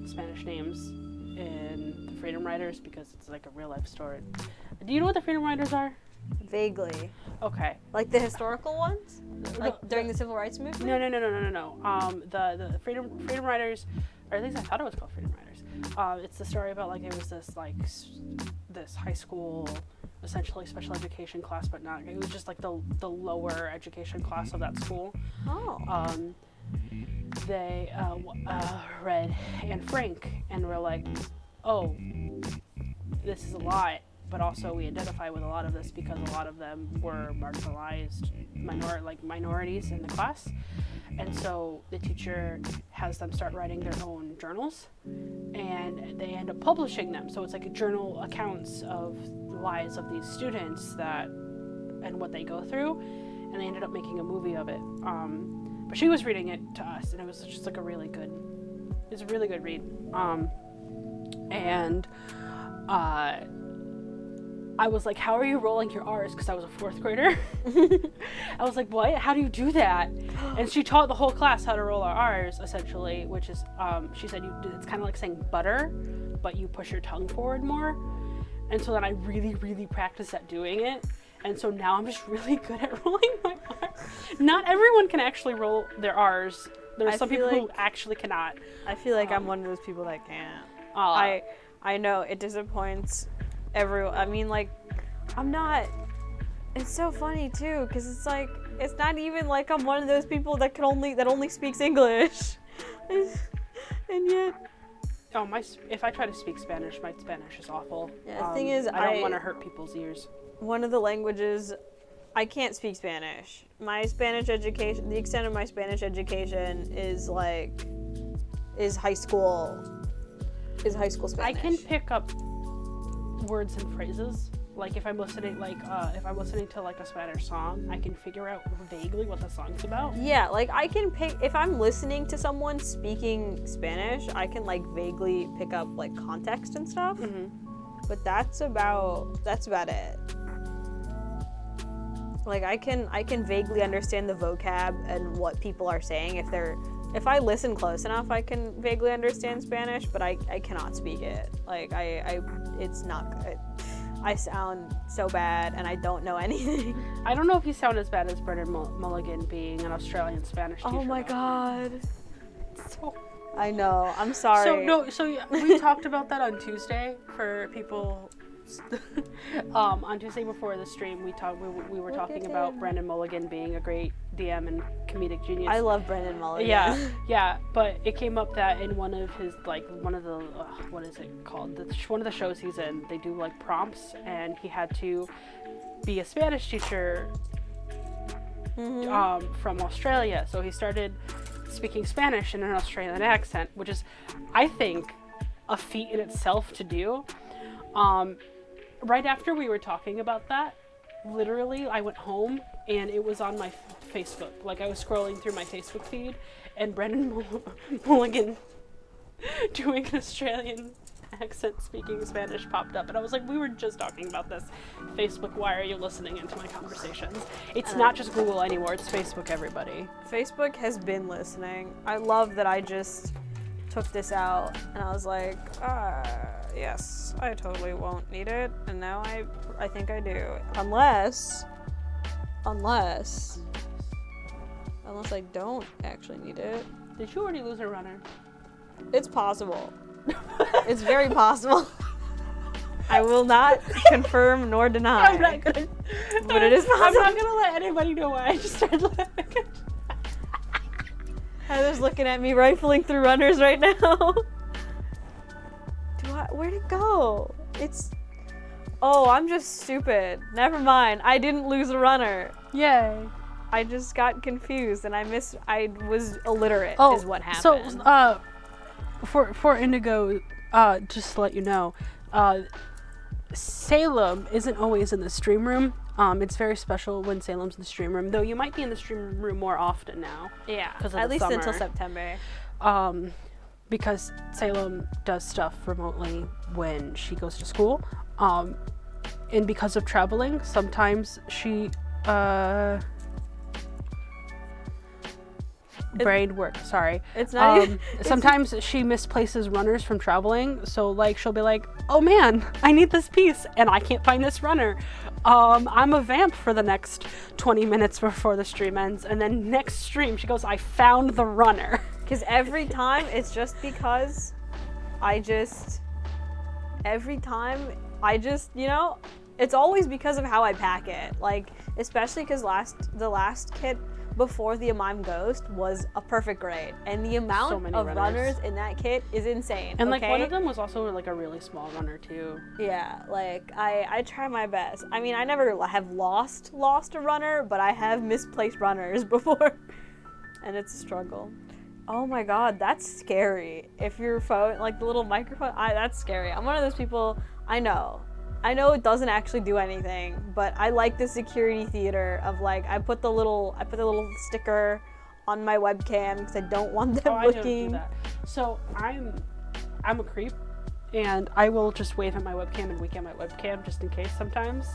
Spanish names in the Freedom Riders because it's like a real life story. Do you know what the Freedom Riders are? Vaguely. Okay. Like the historical ones? Like during the Civil Rights Movement? No. The Freedom Riders, or at least I thought it was called Freedom Riders. It's the story about like there was this high school, essentially special education class, but not. It was just like the lower education class of that school. Oh. They read Anne Frank and were like, oh, this is a lot. But also we identify with a lot of this because a lot of them were marginalized minorities in the class. And so the teacher has them start writing their own journals, and they end up publishing them. So it's like a journal accounts of the lives of these students and what they go through, and they ended up making a movie of it. But she was reading it to us, and it was just like a really good read. I was like, how are you rolling your R's? Because I was a 4th grader. I was like, what? How do you do that? And she taught the whole class how to roll our R's, essentially, which is, she said it's kind of like saying butter, but you push your tongue forward more. And so then I really, really practiced at doing it. And so now I'm just really good at rolling my R's. Not everyone can actually roll their R's. There's some people who actually cannot. I feel like I'm one of those people that can't. I know, it disappoints everyone. I mean, like, I'm not. It's so funny too, because it's like it's not even like I'm one of those people that only speaks English, and yet. Oh, if I try to speak Spanish, my Spanish is awful. Yeah, the thing is, I don't want to hurt people's ears. One of the languages, I can't speak Spanish. My Spanish education, the extent of my Spanish education is high school Spanish. I can pick up words and phrases. Like if I'm listening to like a Spanish song, I can figure out vaguely what the song's about. Yeah, like I can pick, if I'm listening to someone speaking Spanish, I can like vaguely pick up like context and stuff. Mm-hmm. But that's about it. Like I can vaguely understand the vocab and what people are saying if I listen close enough, I can vaguely understand Spanish, but I cannot speak it. Like it's not good. I sound so bad and I don't know anything. I don't know if you sound as bad as Brendan Mulligan being an Australian Spanish teacher. Oh my god. So I know. I'm sorry. So we talked about that on Tuesday for people. On Tuesday before the stream, we were talking about Brendan Mulligan being a great DM and comedic genius. I love Brendan Mulligan. Yeah, but it came up that in one of his what is it called? One of the shows he's in, they do like prompts, and he had to be a Spanish teacher from Australia. So he started speaking Spanish in an Australian accent, which is, I think, a feat in itself to do. right after we were talking about that, literally, I went home and it was on my Facebook. Like, I was scrolling through my Facebook feed, and Brendan Mulligan doing an Australian accent speaking Spanish popped up, and I was like, we were just talking about this. Facebook, why are you listening into my conversations? It's not just Google anymore, it's Facebook, everybody. Facebook has been listening. I love that I just took this out and I was like, yes, I totally won't need it, and now I think I do. Unless I don't actually need it. Did you already lose a runner? It's possible. It's very possible. I will not confirm nor deny. I'm not gonna. But it is possible. I'm not gonna let anybody know why I just started laughing. Heather's looking at me rifling through runners right now. Where'd it go? Oh, I'm just stupid. Never mind. I didn't lose a runner. Yay. I just got confused and I was illiterate is what happened. So, for Indigo, just to let you know, Salem isn't always in the stream room. It's very special when Salem's in the stream room, though you might be in the stream room more often now. Yeah, because at least summer. Until September. Because Salem does stuff remotely when she goes to school. And because of traveling, sometimes she brain work, sorry. It's not even, sometimes she misplaces runners from traveling, so like she'll be like, oh man, I need this piece and I can't find this runner. I'm a vamp for the next 20 minutes before the stream ends, and then next stream she goes, I found the runner. Because every time it's just because it's always because of how I pack it. Like, especially because the last kit before the Amime Ghost was a perfect grade, and the amount of runners in that kit is insane. And like one of them was also like a really small runner too. Yeah, like I try my best. I mean, I never have lost a runner, but I have misplaced runners before, and it's a struggle. Oh my god, that's scary. If your phone, like the little microphone, that's scary. I'm one of those people. I know it doesn't actually do anything, but I like the security theater of like I put the little sticker on my webcam because I don't want them looking. I don't do that. So I'm a creep, and I will just wave at my webcam and wink at my webcam just in case sometimes,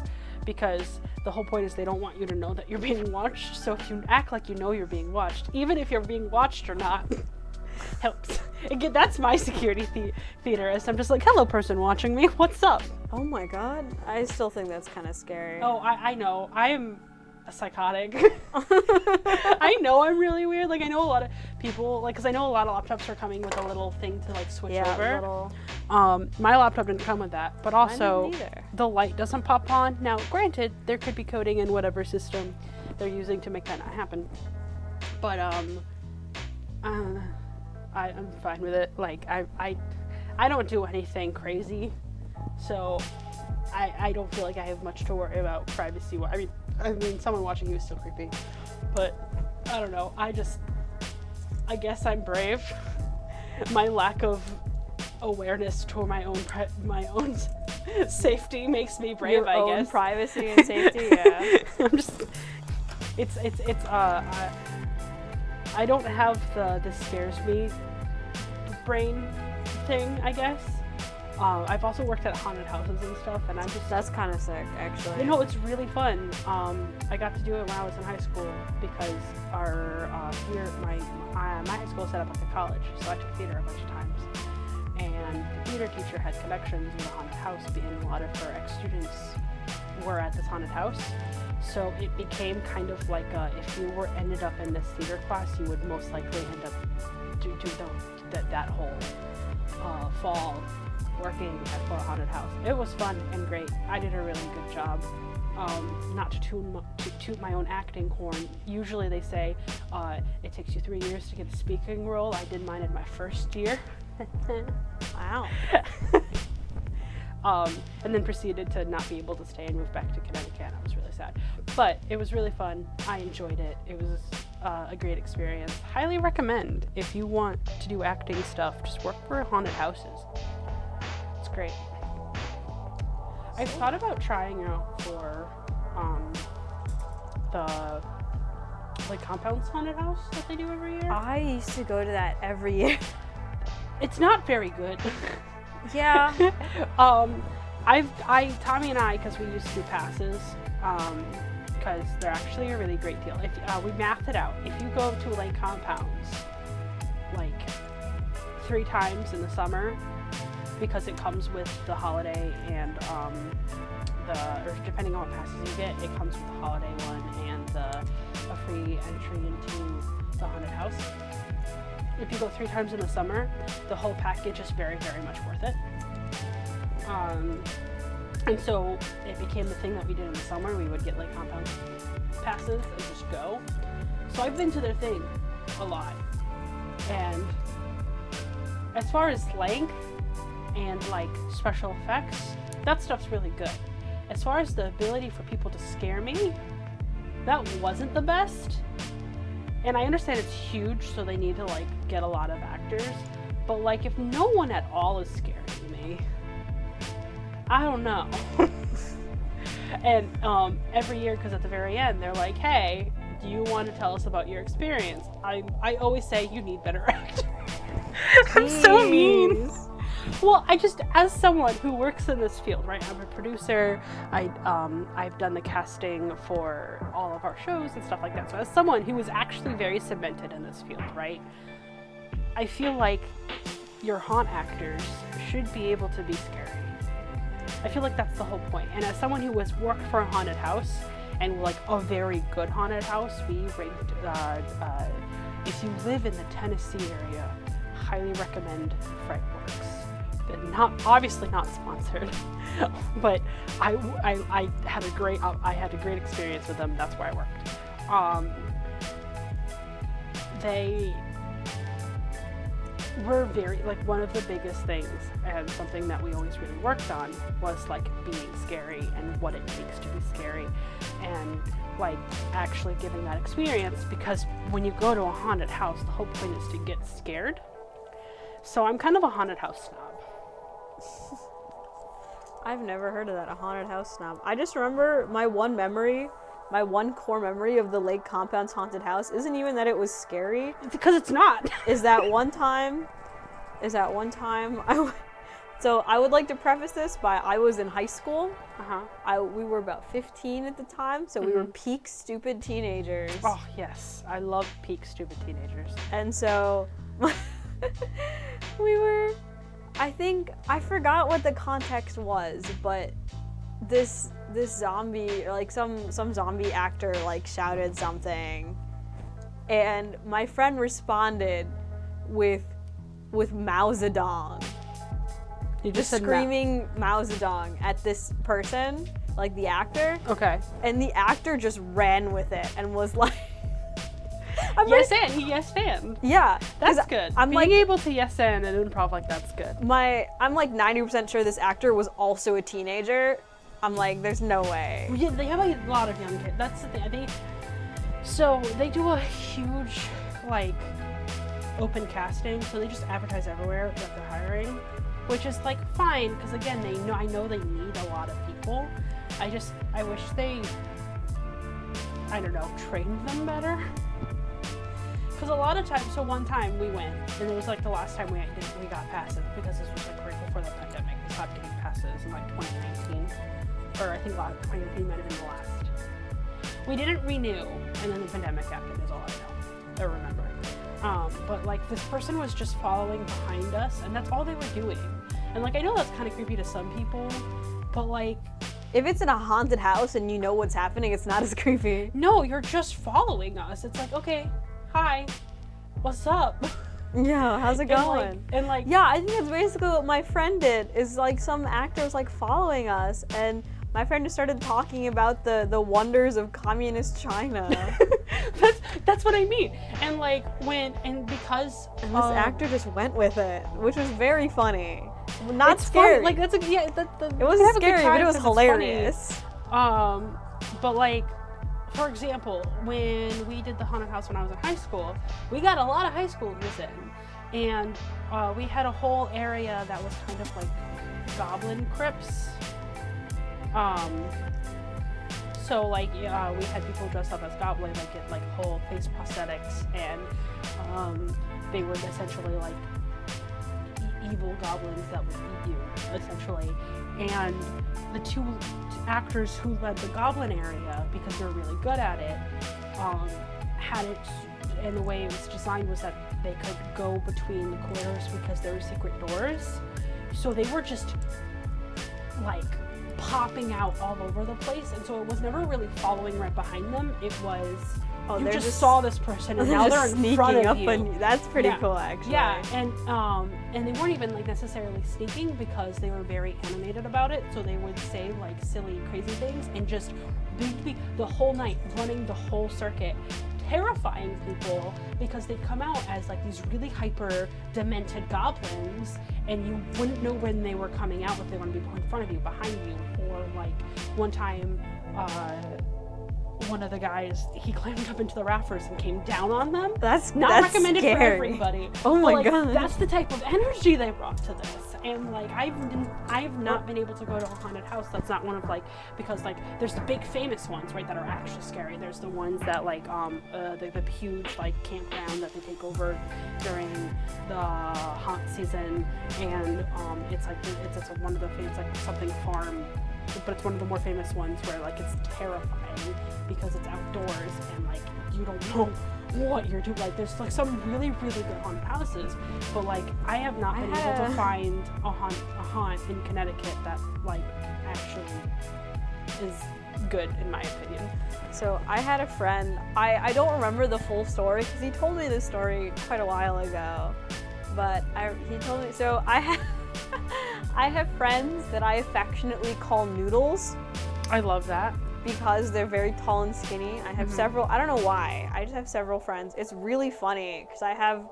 because the whole point is they don't want you to know that you're being watched. So if you act like you know you're being watched, even if you're being watched or not, helps. Again, that's my security theater. As I'm just like, hello, person watching me. What's up? Oh my god, I still think that's kind of scary. Oh, I know. I am a psychotic. I know I'm really weird. Like, I know a lot of people, like, because I know a lot of laptops are coming with a little thing to like switch over. My laptop didn't come with that, but also the light doesn't pop on. Now, granted, there could be coding in whatever system they're using to make that not happen, but I'm fine with it. Like, I don't do anything crazy, so I don't feel like I have much to worry about privacy. I mean, someone watching you is still creepy, but I don't know. I guess I'm brave. My lack of awareness toward my own safety makes me brave. Your I own guess privacy and safety. Yeah. I'm just. I don't have the scares me brain thing, I guess. I've also worked at haunted houses and stuff, and That's kind of sick, actually. You know, it's really fun. I got to do it when I was in high school because our theater, my high school set up like a college, so I took theater a bunch of times. And the theater teacher had connections in the haunted house, and a lot of her ex-students were at this haunted house. So it became kind of like if you ended up in this theater class, you would most likely end up do that whole fall working at the haunted house. It was fun and great. I did a really good job. Not to toot my own acting horn. Usually they say it takes you 3 years to get a speaking role. I did mine in my first year. Wow. And then proceeded to not be able to stay and move back to Connecticut. I was really sad. But it was really fun. I enjoyed it. It was a great experience. Highly recommend. If you want to do acting stuff, just work for haunted houses. It's great. I've thought about trying out for the like Compound's haunted house that they do every year. I used to go to that every year. It's not very good. Yeah. Tommy and I, because we used to do passes, because they're actually a really great deal. If we mathed it out, if you go to Lake Compounds like 3 times in the summer, because it comes with the holiday and or depending on what passes you get, it comes with the holiday one and a free entry into the haunted house. If you go 3 times in the summer, the whole package is very, very much worth it. And so it became the thing that we did in the summer. We would get like Compound passes and just go. So I've been to their thing a lot. And as far as length and like special effects, that stuff's really good. As far as the ability for people to scare me, that wasn't the best. And I understand it's huge, so they need to like get a lot of actors. But like if no one at all is scaring me, I don't know. And every year, because at the very end, they're like, hey, do you want to tell us about your experience? I always say you need better actors. I'm so mean. Well, I just, as someone who works in this field, right? I'm a producer. I've done the casting for all of our shows and stuff like that. So as someone who is actually very cemented in this field, right? I feel like your haunt actors should be able to be scary. I feel like that's the whole point. And as someone who has worked for a haunted house, and like a very good haunted house, we ranked, if you live in the Tennessee area, highly recommend Frightworks. Obviously not sponsored, but I had a great experience with them. That's where I worked. They were very, like, one of the biggest things and something that we always really worked on was like being scary and what it takes to be scary and like actually giving that experience, because when you go to a haunted house, the whole point is to get scared. So I'm kind of a haunted house snob. I've never heard of that, a haunted house snob. I just remember my one core memory of the Lake Compound's haunted house isn't even that it was scary. Because it's not. Is that one time so I would like to preface this by I was in high school. We were about 15 at the time, so we were peak stupid teenagers. Oh yes, I love peak stupid teenagers. And so we were, I forgot what the context was, but this zombie, or like some zombie actor like shouted something, and my friend responded with Mao Zedong. You just screaming Mao Zedong at this person, like the actor. Okay. And the actor just ran with it and was like, he yes and. Yeah. That's good. Being able to yes and improv like that's good. I'm like 90% sure this actor was also a teenager. I'm like, there's no way. Yeah, they have a lot of young kids. That's the thing. So they do a huge like open casting, so they just advertise everywhere that they're hiring, which is like fine, because again, I know they need a lot of people. I wish they, I don't know, trained them better. Because a lot of times, so one time we went, and it was like the last time we got passes, because this was like right before the pandemic. We stopped getting passes in like 2019, or I think 2019 might have been the last. We didn't renew, and then the pandemic happened is all I know, or remember. But like this person was just following behind us, and that's all they were doing. And like I know that's kind of creepy to some people, but like if it's in a haunted house and you know what's happening, it's not as creepy. No, you're just following us. It's like, okay, hi, what's up? Yeah, how's it going? And like yeah, I think that's basically what my friend did. Is like some actor was like following us, and my friend just started talking about the wonders of communist China. That's what I mean. And like because this actor just went with it, which was very funny. Not scary. Like that's it wasn't scary, but it was hilarious. But like, for example, when we did the haunted house when I was in high school, we got a lot of high schoolers in, and we had a whole area that was kind of like goblin crypts. So like we had people dressed up as goblins, like get like whole face prosthetics, and they were essentially like evil goblins that would eat you, essentially. And the two actors who led the goblin area, because they're really good at it, had it, and the way it was designed was that they could go between the corridors because there were secret doors. So they were just like popping out all over the place, and so it was never really following right behind them. It was you just saw this person and now they're in front of you. That's pretty cool, actually. Yeah, and they weren't even like necessarily sneaking because they were very animated about it. So they would say like silly, crazy things and just be the whole night running the whole circuit, terrifying people because they'd come out as like these really hyper demented goblins, and you wouldn't know when they were coming out, if they want to be in front of you, behind you, or like one time one of the guys, he climbed up into the rafters and came down on them. That's recommended scary. For everybody. Oh my god. That's the type of energy they brought to this. And like I've not been able to go to a haunted house that's not one of like, because like there's the big famous ones, right, that are actually scary. There's the ones that like the huge like campground that they take over during the haunt season, and it's like it's one of the famous, like something farm, but it's one of the more famous ones where like it's terrifying because it's outdoors and like you don't know what you're doing. Like there's like some really good haunted houses, but like I have not been able to find a haunt in Connecticut that like actually is good in my opinion. So I had a friend, I don't remember the full story because he told me this story quite a while ago, but he told me, so I have friends that I affectionately call noodles. I love that. Because they're very tall and skinny. I have several, I don't know why, I just have several friends. It's really funny because I have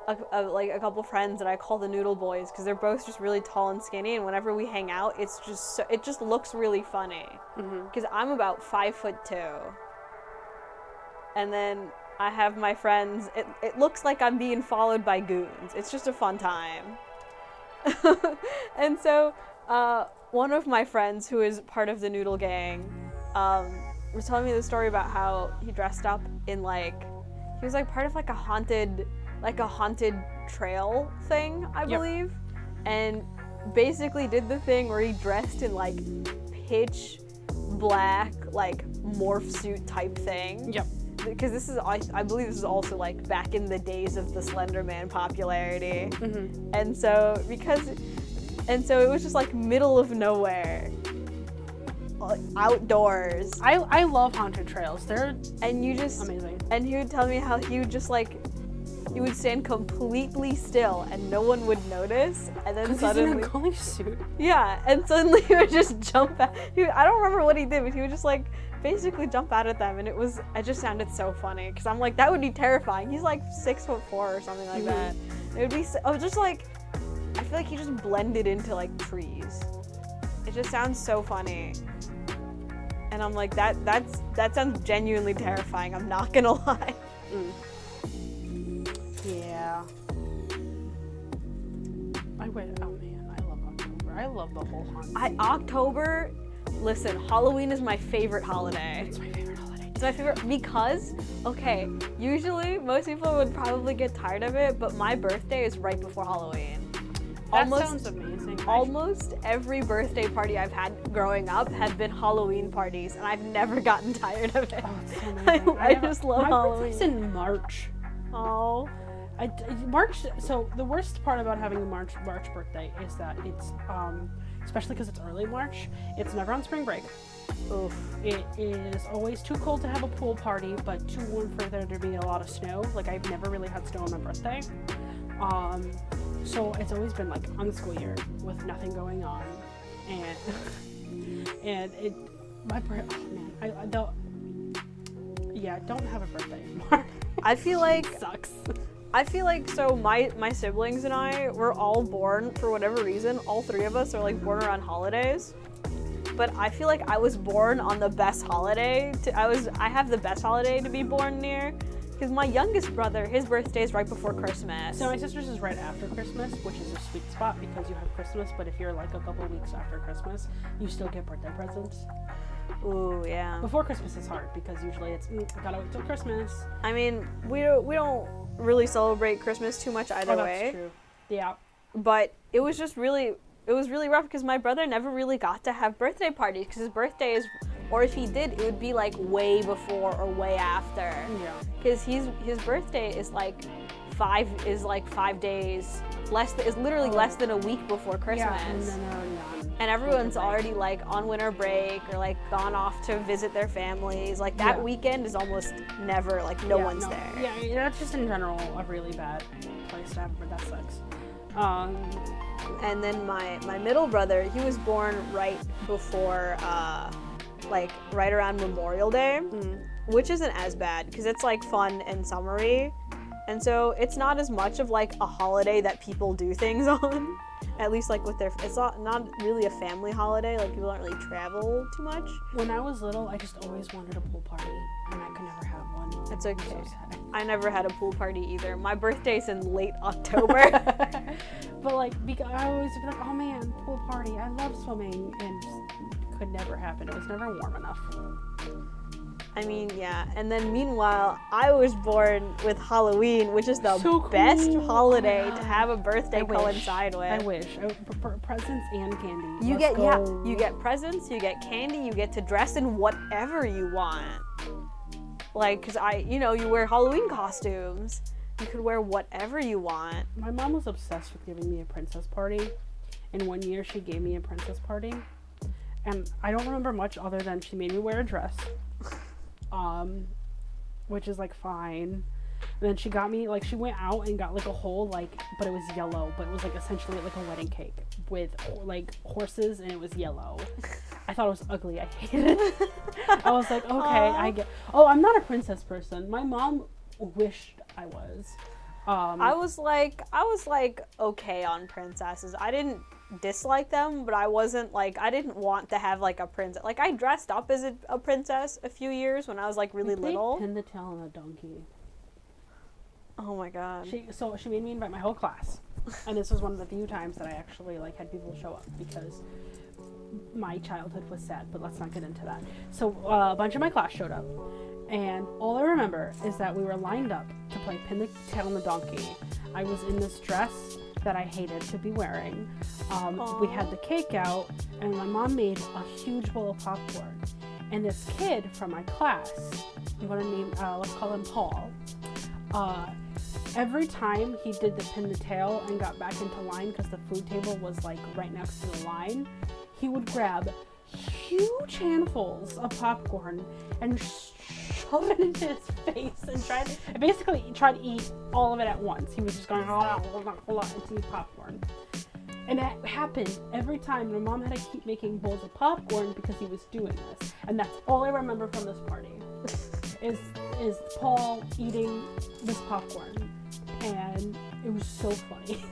a couple friends that I call the noodle boys because they're both just really tall and skinny, and whenever we hang out, it just looks really funny because I'm about 5'2", and then I have my friends, it looks like I'm being followed by goons. It's just a fun time. And so one of my friends who is part of the noodle gang was telling me the story about how he dressed up in like, he was like part of like a haunted trail thing, I believe, and basically did the thing where he dressed in like pitch black like morph suit type thing. Yep. Because this is, I believe this is also like back in the days of the Slender Man popularity, and so it was just like middle of nowhere, outdoors. I love haunted trails. They're amazing. And he would tell me how he would just like, he would stand completely still and no one would notice, and then suddenly he's in a ghoulish suit. Yeah, and suddenly he would just jump out. I don't remember what he did, but he would just like basically jump out at them, and it just sounded so funny because I'm like, that would be terrifying. He's like 6'4" or something like that. It would be just like, I feel like he just blended into like trees. It just sounds so funny, and I'm like, that sounds genuinely terrifying. I'm not gonna lie. Yeah. Oh man, I love October. I love the whole haunt. October. Listen, Halloween is my favorite holiday. It's my favorite holiday. It's my favorite because, okay, usually most people would probably get tired of it, but my birthday is right before Halloween. That sounds amazing. Almost every birthday party I've had growing up have been Halloween parties, and I've never gotten tired of it. Oh, it's so amazing. I just love Halloween. My birthday's in March. Oh. March. So the worst part about having a March birthday is that it's, especially because it's early March, it's never on spring break. Oof. It is always too cold to have a pool party, but too warm for there to be a lot of snow. Like, I've never really had snow on my birthday. So it's always been like on the school year with nothing going on, and don't have a birthday anymore. I feel like sucks. I feel like, so my siblings and I were all born, for whatever reason, all three of us are like born around holidays. But I feel like I was born on the best holiday. I have the best holiday to be born near, Because my youngest brother, his birthday is right before Christmas. So my sister's is right after Christmas, which is a sweet spot because you have Christmas, but if you're like a couple weeks after Christmas, you still get birthday presents. Ooh, yeah. Before Christmas is hard because usually it's, I gotta wait till Christmas. I mean, we don't really celebrate Christmas too much either way. That's true. Yeah. But it was really rough because my brother never really got to have birthday parties because his birthday is, or if he did, it would be like way before or way after. Yeah. Because his birthday is like 5 days less. Is literally less than a week before Christmas. Yeah, and then they're already on. And everyone's already like on winter break or like gone off to visit their families. Like that weekend is almost never like no one's there. Yeah, that's just in general a really bad place to have, but that sucks. And then my middle brother, he was born right before, like right around Memorial Day, which isn't as bad because it's like fun and summery. And so it's not as much of like a holiday that people do things on. At least like with their, it's not really a family holiday. Like people don't really travel too much. When I was little, I just always wanted a pool party, and I could never have one. It's okay. So sad. I never had a pool party either. My birthday's in late October. But like, I always be like, oh man, pool party. I love swimming, and just could never happen. It was never warm enough. I mean, yeah. And then meanwhile, I was born with Halloween, which is the so best cool. holiday to have a birthday coincide with. I wish. Presents and candy. You get presents, you get candy, you get to dress in whatever you want. Like, cause you wear Halloween costumes. You could wear whatever you want. My mom was obsessed with giving me a princess party. And one year she gave me a princess party. And I don't remember much other than she made me wear a dress. Which is like fine. And then she got me, like, she went out and got like a whole, like, but it was yellow, but it was like essentially like a wedding cake with like horses, and it was yellow. I thought it was ugly. I hated it. I was like, okay, I'm not a princess person. My mom wished I was. I was like okay on princesses. I didn't dislike them, but I wasn't like, I didn't want to have like a princess. Like I dressed up as a princess a few years when I was like really little. Pin the tail on a donkey. Oh my god. She made me invite my whole class, and this was one of the few times that I actually like had people show up because my childhood was sad. But let's not get into that. So a bunch of my class showed up. And all I remember is that we were lined up to play Pin the Tail on the Donkey. I was in this dress that I hated to be wearing. We had the cake out, and my mom made a huge bowl of popcorn. And this kid from my class, let's call him Paul. Every time he did the pin the tail and got back into line, because the food table was like right next to the line, he would grab huge handfuls of popcorn and shove it into his face and try to eat all of it at once. He was just going into eat popcorn. And it happened every time. My mom had to keep making bowls of popcorn because he was doing this. And that's all I remember from this party is Paul eating this popcorn. And it was so funny.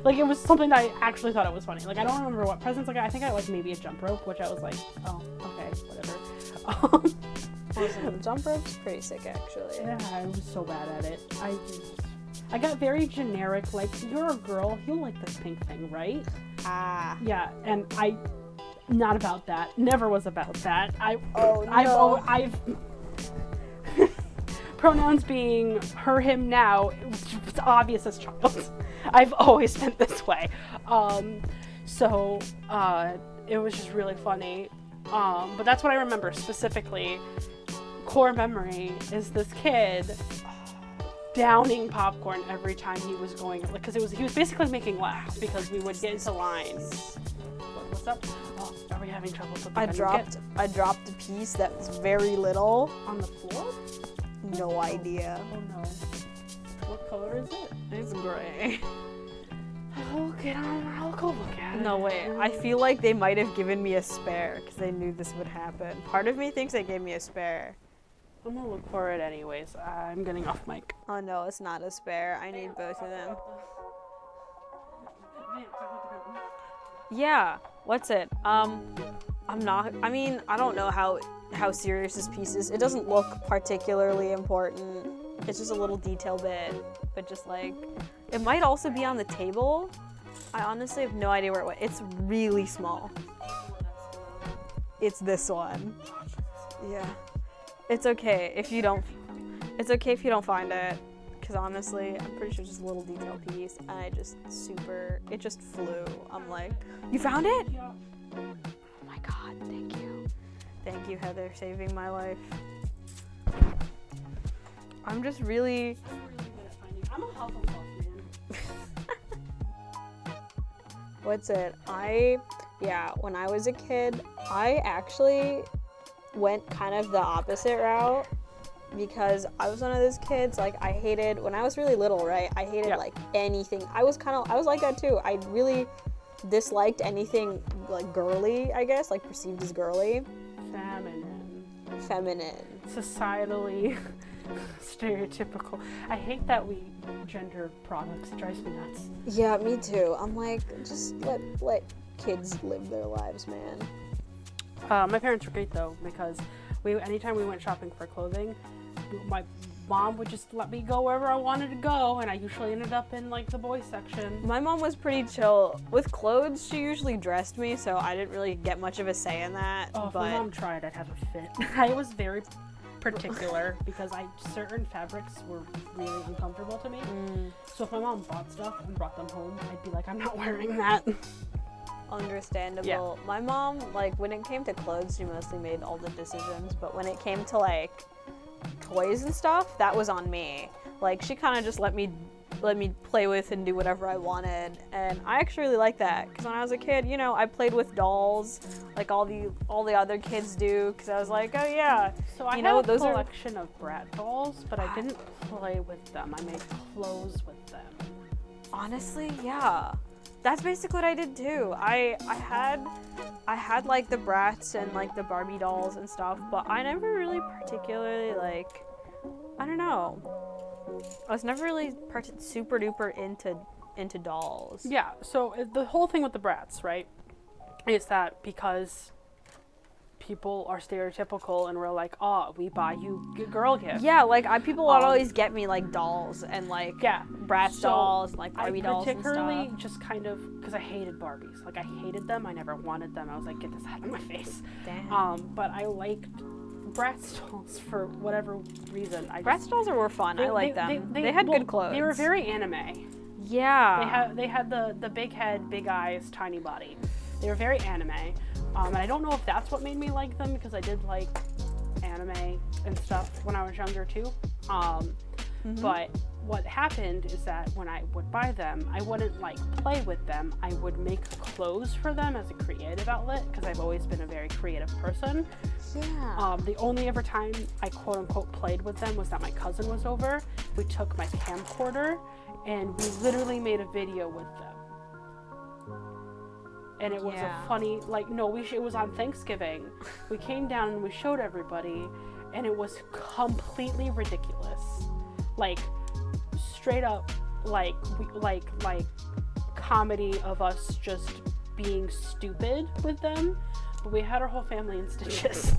Like, it was something that I actually thought it was funny. Like, I don't remember what presents I got. I think I like maybe a jump rope, which I was like, oh, okay, whatever. Awesome. Jump rope's pretty sick, actually. Yeah, I was so bad at it. I got very generic, like, you're a girl, you'll like this pink thing, right? Ah. Yeah, and not about that. Never was about that. I've pronouns being her, him now, it's obvious as child. I've always been this way. So it was just really funny. But that's what I remember specifically. Core memory is this kid downing popcorn every time he was going, because he was basically making laps because we would get into lines. What's up? Oh, are we having trouble with the I dropped a piece that was very little on the floor. No idea. Oh no. What color is it? It's gray. I'll go look at it. No way. I feel like they might have given me a spare because they knew this would happen. Part of me thinks they gave me a spare. I'm gonna look for it anyways. I'm getting off mic. Oh no, it's not a spare. I need both of them. Yeah. What's it? I don't know how how serious this piece is. It doesn't look particularly important. It's just a little detail bit, but just like, it might also be on the table. I honestly have no idea where it went. It's really small. It's this one. Yeah. It's okay if you don't find it, because honestly, I'm pretty sure it's just a little detail piece, and it just flew. I'm like, you found it? Yeah. Oh my god, thank you. Thank you, Heather, saving my life. I'm just really... I'm a Hufflepuff, man. What's it? When I was a kid, I actually went kind of the opposite route, because I was one of those kids, like, I hated, when I was really little, right? I hated, like, anything. I was like that too. I really disliked anything, like, girly, I guess, like, perceived as girly. Feminine. Societally stereotypical. I hate that we gender products. It drives me nuts. Yeah, me too. I'm like, just let kids live their lives, man. My parents were great though, because anytime we went shopping for clothing, my mom would just let me go wherever I wanted to go, and I usually ended up in like the boys section. My mom was pretty chill with clothes. She usually dressed me, so I didn't really get much of a say in that. Oh, if my mom tried, I'd have a fit. I was very particular because certain fabrics were really uncomfortable to me. So if my mom bought stuff and brought them home, I'd be like, I'm not wearing that. Understandable. Yeah. My mom, like, when it came to clothes, she mostly made all the decisions, but when it came to like toys and stuff, that was on me. Like, she kind of just let me play with and do whatever I wanted, and I actually really like that, because when I was a kid, you know, I played with dolls like all the other kids do, because I was like, oh yeah, so I have a collection of Brat dolls, but I didn't play with them. I made clothes with them. Honestly, yeah, that's basically what I did too. I had like the Brats and like the Barbie dolls and stuff, but I never really particularly, like, I don't know, I was never really super duper into dolls. Yeah, so the whole thing with the Brats, right, is that because people are stereotypical and we're like, oh, we buy you girl gifts. Yeah, like people would always get me like dolls and like Bratz dolls, like Barbie dolls and stuff. I particularly just kind of, because I hated Barbies. Like, I hated them. I never wanted them. I was like, get this out of my face. Damn. But I liked Bratz dolls for whatever reason. Bratz dolls were fun. I liked them. They had good clothes. They were very anime. Yeah. They had the big head, big eyes, tiny body. They were very anime. And I don't know if that's what made me like them, because I did like anime and stuff when I was younger too. But what happened is that when I would buy them, I wouldn't like play with them. I would make clothes for them as a creative outlet, because I've always been a very creative person. Yeah. The only ever time I quote unquote played with them was that my cousin was over. We took my camcorder and we literally made a video with them. And it was a funny, like, no, it was on Thanksgiving. We came down and we showed everybody, and it was completely ridiculous. Like, straight up, like comedy of us just being stupid with them. But we had our whole family in stitches.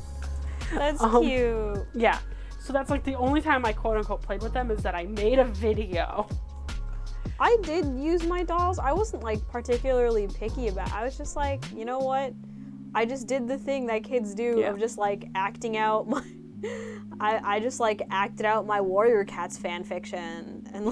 That's cute. Yeah. So that's like the only time I quote unquote played with them, is that I made a video. I did use my dolls. I wasn't like particularly picky about it. I was just like, you know what? I just did the thing that kids do of just like acting out my I just like acted out my Warrior Cats fan fiction, and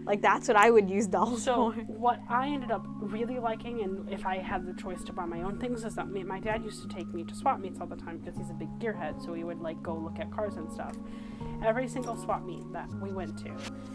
like that's what I would use dolls for. So what I ended up really liking, and if I had the choice to buy my own things, is that my dad used to take me to swap meets all the time, because he's a big gearhead, so he would like go look at cars and stuff. Every single swap meet that we went to,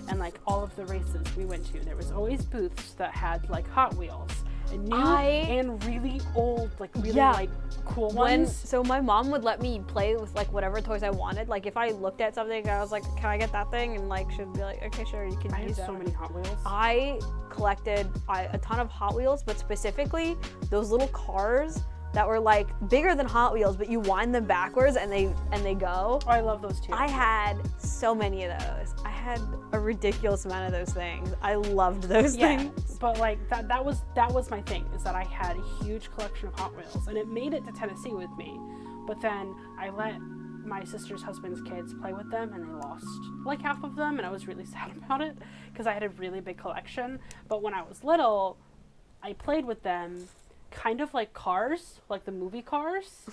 and like all of the races we went to, there was always booths that had like Hot Wheels, and new and really old, like really like cool ones. So my mom would let me play with like whatever toys I wanted. Like if I looked at something, I was like, can I get that thing? And like she'd be like, okay, sure, you can use that. I have so many Hot Wheels. I collected a ton of Hot Wheels, but specifically those little cars that were like bigger than Hot Wheels, but you wind them backwards and they go. Oh, I love those too. I had so many of those. I had a ridiculous amount of those things. I loved those things. But like that was my thing, is that I had a huge collection of Hot Wheels, and it made it to Tennessee with me. But then I let my sister's husband's kids play with them, and they lost like half of them, and I was really sad about it because I had a really big collection. But when I was little, I played with them kind of like Cars, like the movie Cars.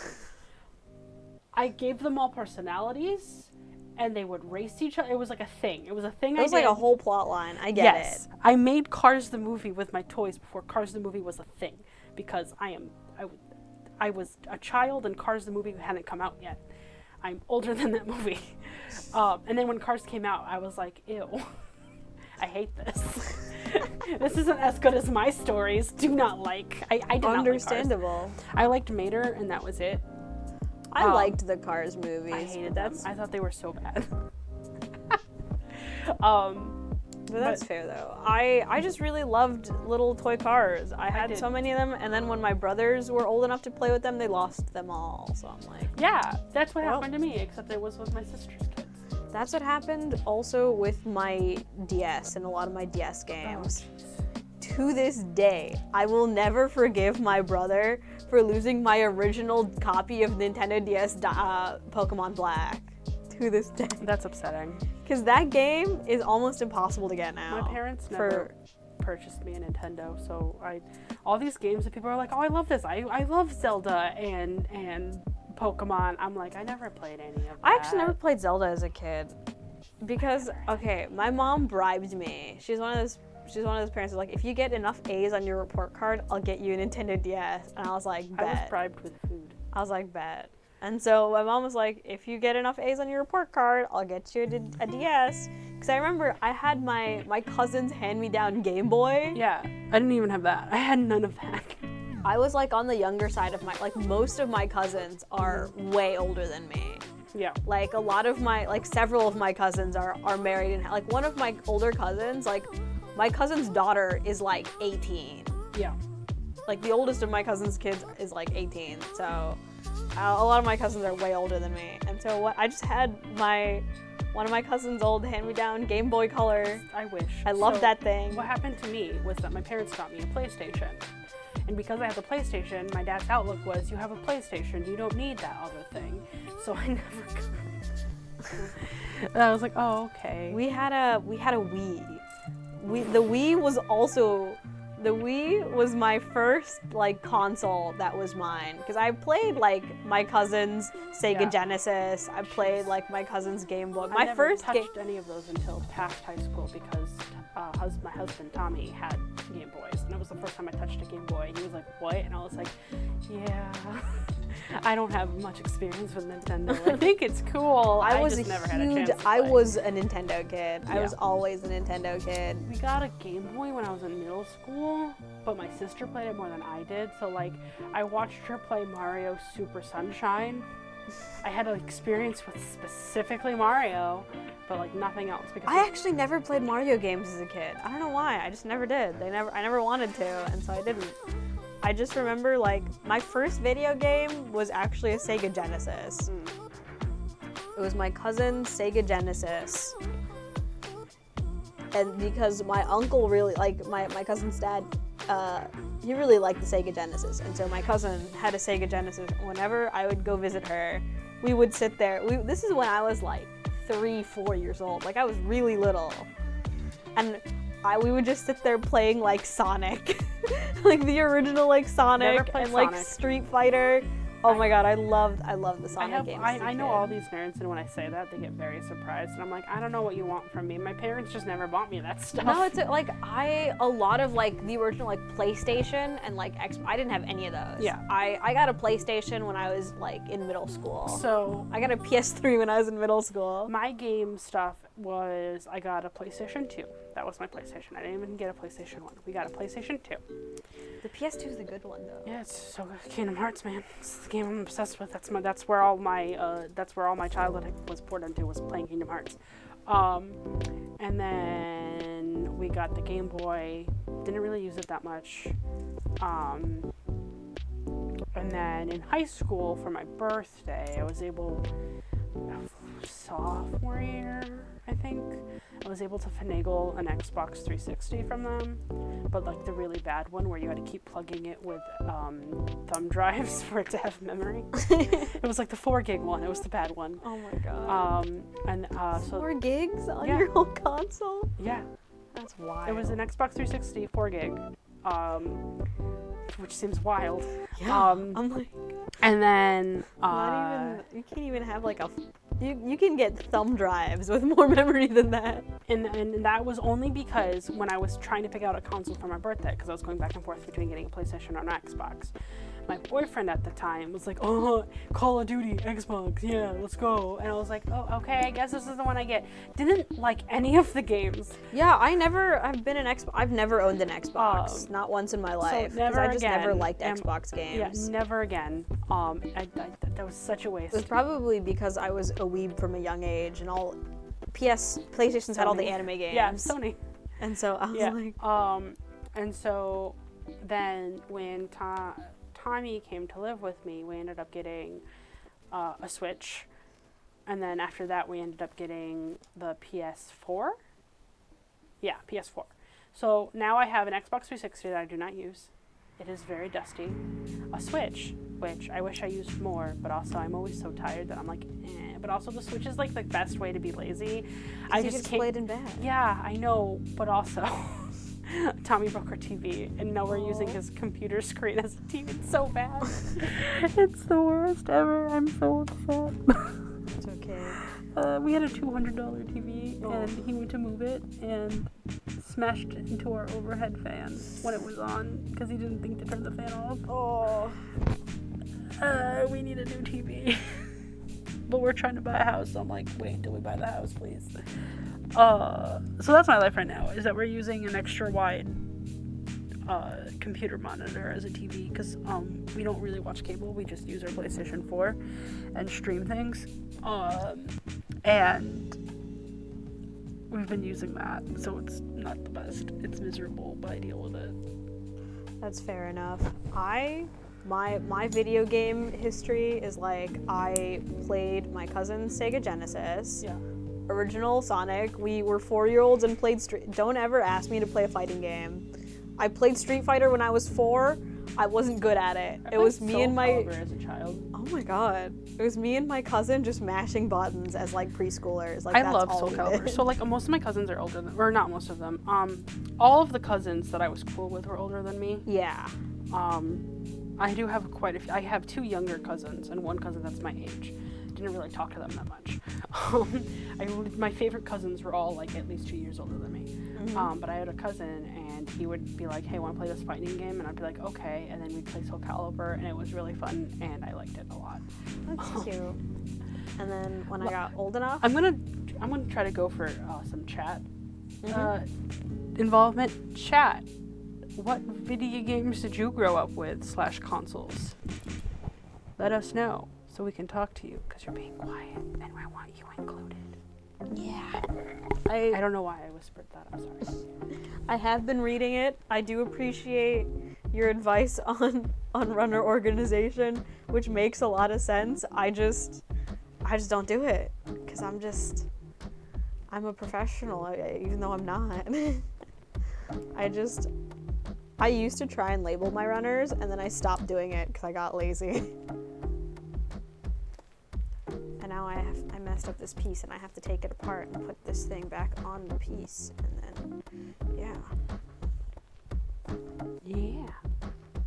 I gave them all personalities, and they would race each other. It was like a thing. It was a thing. It was like a whole plot line. I get it. I made Cars the movie with my toys before Cars the movie was a thing, because I was a child and Cars the movie hadn't come out yet. I'm older than that movie. And then when Cars came out, I was like, ew, I hate this. This isn't as good as my stories. Do not like. I did not like Understandable. Cars. I liked Mater, and that was it. I liked the Cars movies. I hated them. I thought they were so bad. But that's fair though. I just really loved little toy cars. I had so many of them, and then when my brothers were old enough to play with them, they lost them all. So I'm like, yeah, that's what happened to me, except it was with my sister's kids. That's what happened also with my DS and a lot of my DS games. To this day, I will never forgive my brother for losing my original copy of Nintendo DS Pokemon Black. To this day. That's upsetting. Because that game is almost impossible to get now. My parents never purchased me a Nintendo, so all these games that people are like, oh, I love this. I love Zelda and Pokemon. I'm like, I never played any of that. I actually never played Zelda as a kid. Because, okay, my mom bribed me. She's one of those parents who's like, if you get enough A's on your report card, I'll get you a Nintendo DS. And I was like, bet. I was bribed with food. I was like, bet. And so my mom was like, if you get enough A's on your report card, I'll get you a DS. Because I remember I had my cousin's hand-me-down Game Boy. Yeah, I didn't even have that. I had none of that. I was like on the younger side of most of my cousins are way older than me. Yeah. Like a lot of several of my cousins are married, and like one of my older cousins, like my cousin's daughter is like 18. Yeah. Like the oldest of my cousin's kids is like 18. So a lot of my cousins are way older than me. And so I just had one of my cousin's old hand-me-down Game Boy Color. I wish. I loved that thing. What happened to me was that my parents got me a PlayStation. And because I had the PlayStation, my dad's outlook was, you have a PlayStation, you don't need that other thing. So I never got it. And I was like, oh, okay. We had a Wii. The Wii was my first like console that was mine, because I played like my cousin's Sega Genesis. I played like my cousin's Game Boy. I never touched any of those until past high school, because my husband Tommy had Game Boys, and it was the first time I touched a Game Boy. And he was like, "What?" And I was like, "Yeah." I don't have much experience with Nintendo. I think it's cool. I was just never had a chance to play. I was a Nintendo kid. I was always a Nintendo kid. We got a Game Boy when I was in middle school, but my sister played it more than I did. So like, I watched her play Mario Super Sunshine. I had an experience with specifically Mario, but like nothing else. Because I actually never played Mario games as a kid. I don't know why. I just never did. I never wanted to, and so I didn't. I just remember, like, my first video game was actually a Sega Genesis. It was my cousin's Sega Genesis. And because my uncle really, like, my cousin's dad, he really liked the Sega Genesis. And so my cousin had a Sega Genesis. Whenever I would go visit her, we would sit there. This is when I was, like, 3-4 years old. Like, I was really little. And we would just sit there playing like Sonic, like the original like Sonic and like Street Fighter. Oh my god, I loved the Sonic games. I know all these nerds, and when I say that, they get very surprised, and I'm like, I don't know what you want from me. My parents just never bought me that stuff. No, it's like a lot of like the original like PlayStation and like I didn't have any of those. Yeah. I got a PlayStation when I was like in middle school. So I got a PS3 when I was in middle school. My game stuff was, I got a PlayStation 2. That was my PlayStation. I didn't even get a PlayStation 1. We got a PlayStation 2. The PS2 is the good one though. Yeah, it's so good. Kingdom Hearts, man. It's the game I'm obsessed with. That's where all my childhood was poured into, was playing Kingdom Hearts. And then we got the Game Boy. Didn't really use it that much. And then in high school, for my birthday, I was able, sophomore year, I think, I I was able to finagle an Xbox 360 from them, but like the really bad one where you had to keep plugging it with thumb drives for it to have memory. It was like the 4 gig one. It was the bad one. Oh my god. So 4 gigs on yeah. your whole console? Yeah, That's wild. it was an Xbox 360 4 gig, which seems wild. Yeah. I'm like, And then not even. You can't even have like a. You can get thumb drives with more memory than that. And that was only because when I was trying to pick out a console for my birthday, because I was going back and forth between getting a PlayStation or an Xbox, my boyfriend at the time was like, oh, Call of Duty, Xbox, yeah, let's go. And I was like, oh, okay, I guess this is the one I get. Didn't like any of the games. Yeah, I've never owned an Xbox. Not once in my life. So never I just again. never liked Xbox games. Yeah, never again. That was such a waste. It was probably because I was a weeb from a young age, and all PlayStations had all the anime games. Yeah, Sony. And so I was like, and so then when Tommy came to live with me, we ended up getting a Switch, and then after that we ended up getting the PS4. Yeah, PS4. So now I have an Xbox 360 that I do not use. It is very dusty. A Switch, which I wish I used more, but also I'm always so tired that I'm like, eh. But also the Switch is like the best way to be lazy. I just can't play it in bed. Yeah, I know, but also Tommy broke our TV, and now we're using his computer screen as a TV. It's so bad. It's the worst ever. I'm so upset. It's okay. We had a $200 TV, and he went to move it and smashed it into our overhead fan when it was on because he didn't think to turn the fan off. Oh. We need a new TV. But we're trying to buy a house, so I'm like, wait until we buy the house, please. So that's my life right now, is that we're using an extra wide computer monitor as a TV because we don't really watch cable. We just use our PlayStation 4 and stream things. And we've been using that, so it's not the best. It's miserable, but I deal with it. That's fair enough. My video game history is like I played my cousin's Sega Genesis. Yeah. Original Sonic. We were 4-year-olds and played Don't ever ask me to play a fighting game. I played Street Fighter when I was 4. I wasn't good at it. It was me and my as a child. Oh my god. It was me and my cousin just mashing buttons as like preschoolers. Like I love Soul Calibur. So like most of my cousins are older than, or not most of them. All of the cousins that I was cool with were older than me. Yeah. I do have quite a few. I have 2 younger cousins and 1 cousin that's my age. Didn't really talk to them that much. My favorite cousins were all like at least 2 years older than me. Mm-hmm. But I had a cousin, and he would be like, "Hey, want to play this fighting game?" And I'd be like, "Okay." And then we'd play Soul Calibur, and it was really fun, and I liked it a lot. That's cute. And then when I got old enough, I'm gonna try to go for some chat involvement. Chat. What video games did you grow up with / consoles? Let us know so we can talk to you, because you're being quiet and I want you included. Yeah. I don't know why I whispered that. I'm sorry. I have been reading it. I do appreciate your advice on runner organization, which makes a lot of sense. I just don't do it because I'm a professional, even though I'm not. I used to try and label my runners, and then I stopped doing it because I got lazy. And now I messed up this piece, and I have to take it apart and put this thing back on the piece, and then, yeah.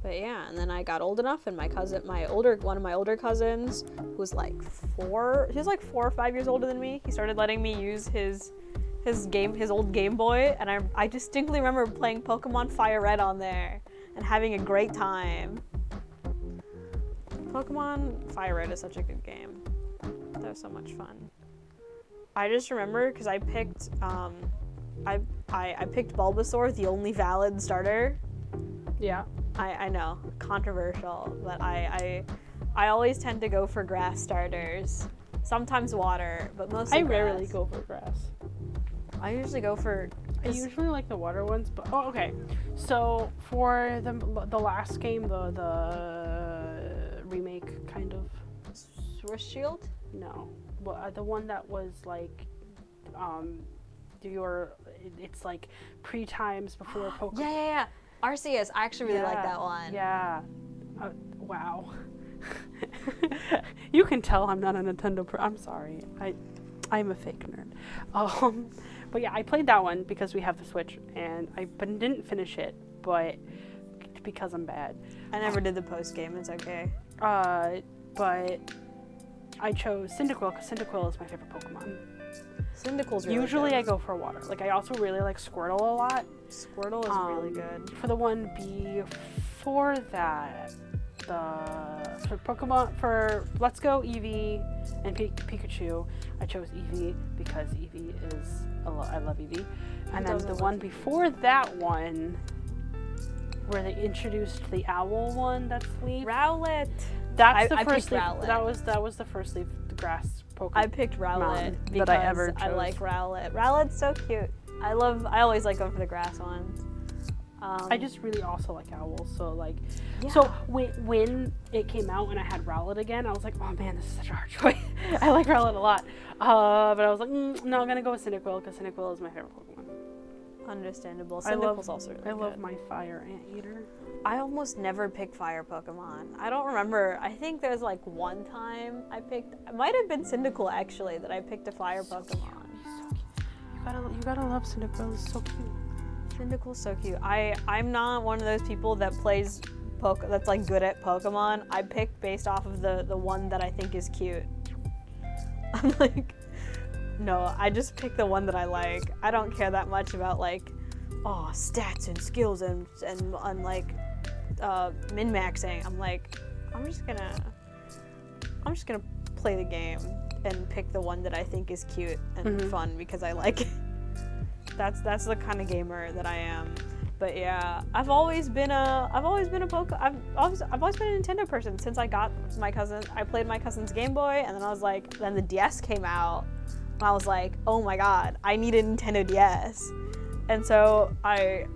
But yeah, and then I got old enough, and one of my older cousins, who was like 4 or 5 years older than me, he started letting me use his old Game Boy, and I distinctly remember playing Pokemon Fire Red on there and having a great time. Pokemon Fire Red is such a good game. That was so much fun. I just remember because I picked I picked Bulbasaur, the only valid starter. Yeah. I know, controversial, but I always tend to go for grass starters. Sometimes water, but mostly I grass. rarely go for grass. I usually go for... I usually like the water ones, but... Oh, okay. So, for the last game, the remake, kind of... Sword Shield? No. Well, the one that was, like, it's like pre-times before Pokemon. Yeah. Arceus, I actually really like that one. Yeah. Wow. You can tell I'm not a Nintendo I'm sorry. I'm a fake nerd. But yeah, I played that one because we have the Switch, but didn't finish it, but because I'm bad. I never did the post game. It's okay. But I chose Cyndaquil because Cyndaquil is my favorite Pokemon. Cyndaquil's really Usually good. I go for water. Like, I also really like Squirtle a lot. Squirtle is really good. For the one before that, for Let's Go Eevee and Pikachu, I chose Eevee because Eevee is I love Eevee. And then the one before that one, where they introduced the owl one, that's Leaf. Rowlet. That's the first picked leaf. Rowlet. That was the first leaf, the grass Pokemon. I picked Rowlet because that I ever chose. I like Rowlet. Rowlet's so cute. I always like going for the grass ones. I just really also like owls, so like, yeah. So when it came out and I had Rowlet again, I was like, oh man, this is such a hard choice. I like Rowlet a lot, but I was like, no, I'm gonna go with Cyndaquil because Cyndaquil is my favorite Pokemon. Understandable. Cyndaquil's also really I love good. my fire anteater. I almost never pick fire Pokemon. I don't remember. I think there's like one time it might have been Cyndaquil actually, that I picked a fire Pokemon. He's so cute. You gotta love Cyndaquil. It's so cute. Cyndaquil's so cute. I'm not one of those people that plays that's like good at Pokemon. I pick based off of the one that I think is cute. I'm like, no, I just pick the one that I like. I don't care that much about like, stats and skills and like min-maxing. I'm like, I'm just gonna play the game and pick the one that I think is cute and fun because I like it. That's the kind of gamer that I am. But yeah, I've always been a Nintendo person since I got my cousin. I played my cousin's Game Boy, and then the DS came out, and I was like, oh my god, I need a Nintendo DS. And so I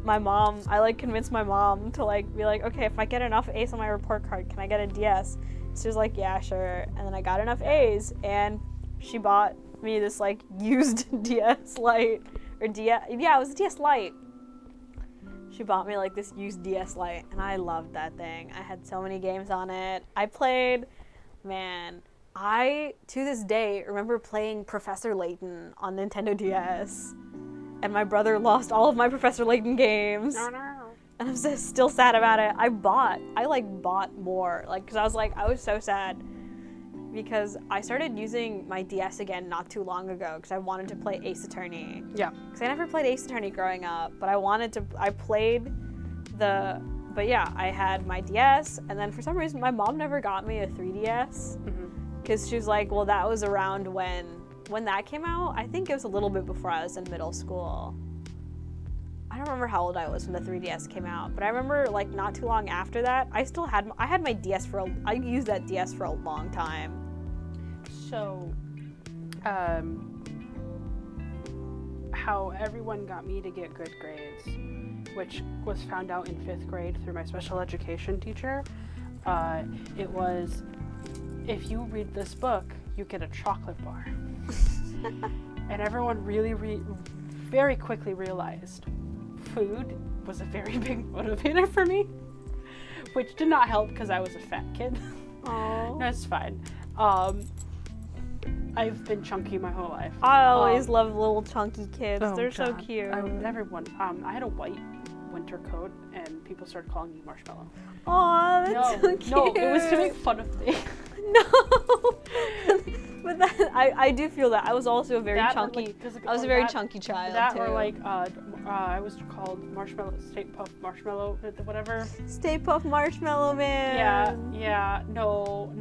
convinced my mom to like be like, okay, if I get enough A's on my report card, can I get a DS? She was like, yeah, sure. And then I got enough A's, and she bought me this like used DS Lite. It was a DS Lite. She bought me like this used DS Lite, and I loved that thing. I had so many games on it. I to this day remember playing Professor Layton on Nintendo DS, and my brother lost all of my Professor Layton games. No. And I'm still sad about it. I bought more, like, because I was so sad. Because I started using my DS again not too long ago because I wanted to play Ace Attorney. Yeah. Because I never played Ace Attorney growing up, but I had my DS, and then for some reason my mom never got me a 3DS because she was like, well, that was around when that came out. I think it was a little bit before I was in middle school. I don't remember how old I was when the 3DS came out, but I remember like not too long after that, I had my DS I used that DS for a long time. So, how everyone got me to get good grades, which was found out in 5th grade through my special education teacher, it was, if you read this book, you get a chocolate bar. And everyone really very quickly realized food was a very big motivator for me, which did not help because I was a fat kid. Oh. No, it's fine. I've been chunky my whole life. I always love little chunky kids. They're so God. cute. I had a white winter coat, and people started calling me Marshmallow. Aw, that's so cute. No, it was to make fun of me. No. But I do feel that. I was also a very chunky. I was a very chunky child too. Or like I was called Marshmallow, Stay Puft Marshmallow, whatever. Stay Puft Marshmallow Man. Yeah. No.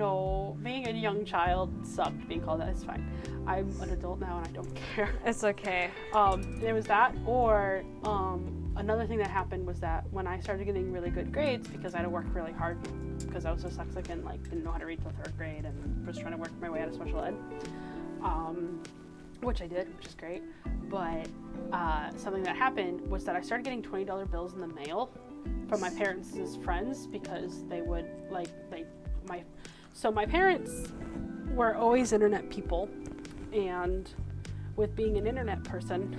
Being a young child sucked. Being called that is fine. I'm an adult now and I don't care. It's okay. There was that, or another thing that happened was that when I started getting really good grades, because I had to work really hard because I was dyslexic and like didn't know how to read till 3rd grade and was trying to work my way out of special ed, which I did, which is great. But something that happened was that I started getting $20 bills in the mail from my parents' friends because they would my parents were always internet people, and with being an internet person,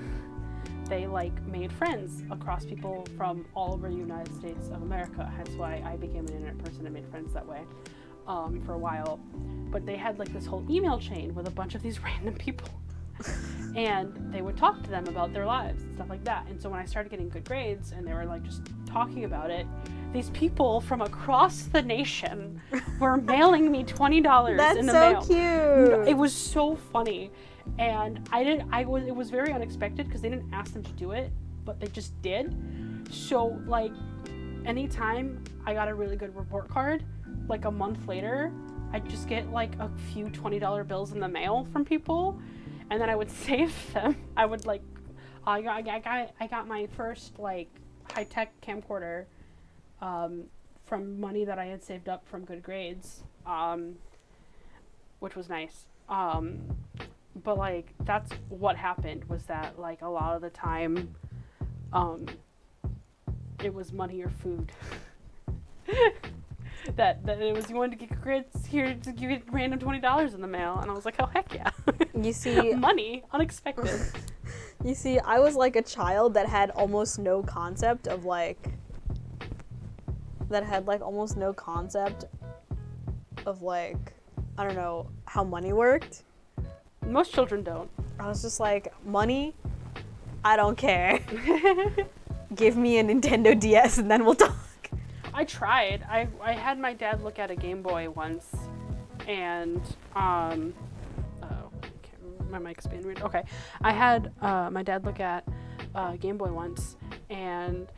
they like made friends across people from all over the United States of America. Hence why I became an internet person and made friends that way for a while. But they had like this whole email chain with a bunch of these random people. And they would talk to them about their lives and stuff like that. And so when I started getting good grades and they were like just talking about it, these people from across the nation were mailing me $20 in the mail. That's so cute. It was so funny. And it was very unexpected because they didn't ask them to do it, but they just did. So like anytime I got a really good report card, like a month later, I'd just get like a few $20 bills in the mail from people. And then I would save them. I would like, I got my first like high-tech camcorder from money that I had saved up from good grades, which was nice. But like that's what happened, was that like a lot of the time, it was money or food. that it was, you wanted to get grades, here to give you random $20 in the mail, and I was like, oh heck yeah. You see, money, unexpected. You see, I was like a child that had almost no concept of like I don't know how money worked. Most children don't. I was just like, money, I don't care. Give me a Nintendo DS and then we'll talk. I tried. I had my dad look at a Game Boy once, and my mic's being weird. Okay, I had my dad look at a Game Boy once, and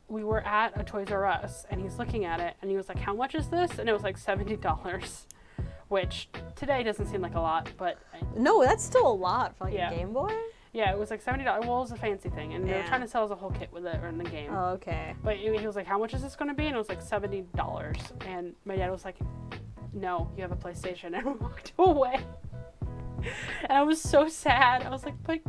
we were at a Toys R Us, and he's looking at it, and he was like, "How much is this?" And it was like $70, which today doesn't seem like a lot, but no, that's still a lot for like a Game Boy. Yeah, it was like $70. Well, it was a fancy thing, and they were trying to sell us a whole kit with it or in the game. Oh, okay. But he was like, "How much is this going to be?" And it was like $70. And my dad was like, "No, you have a PlayStation," and walked away. And I was so sad. I was like, but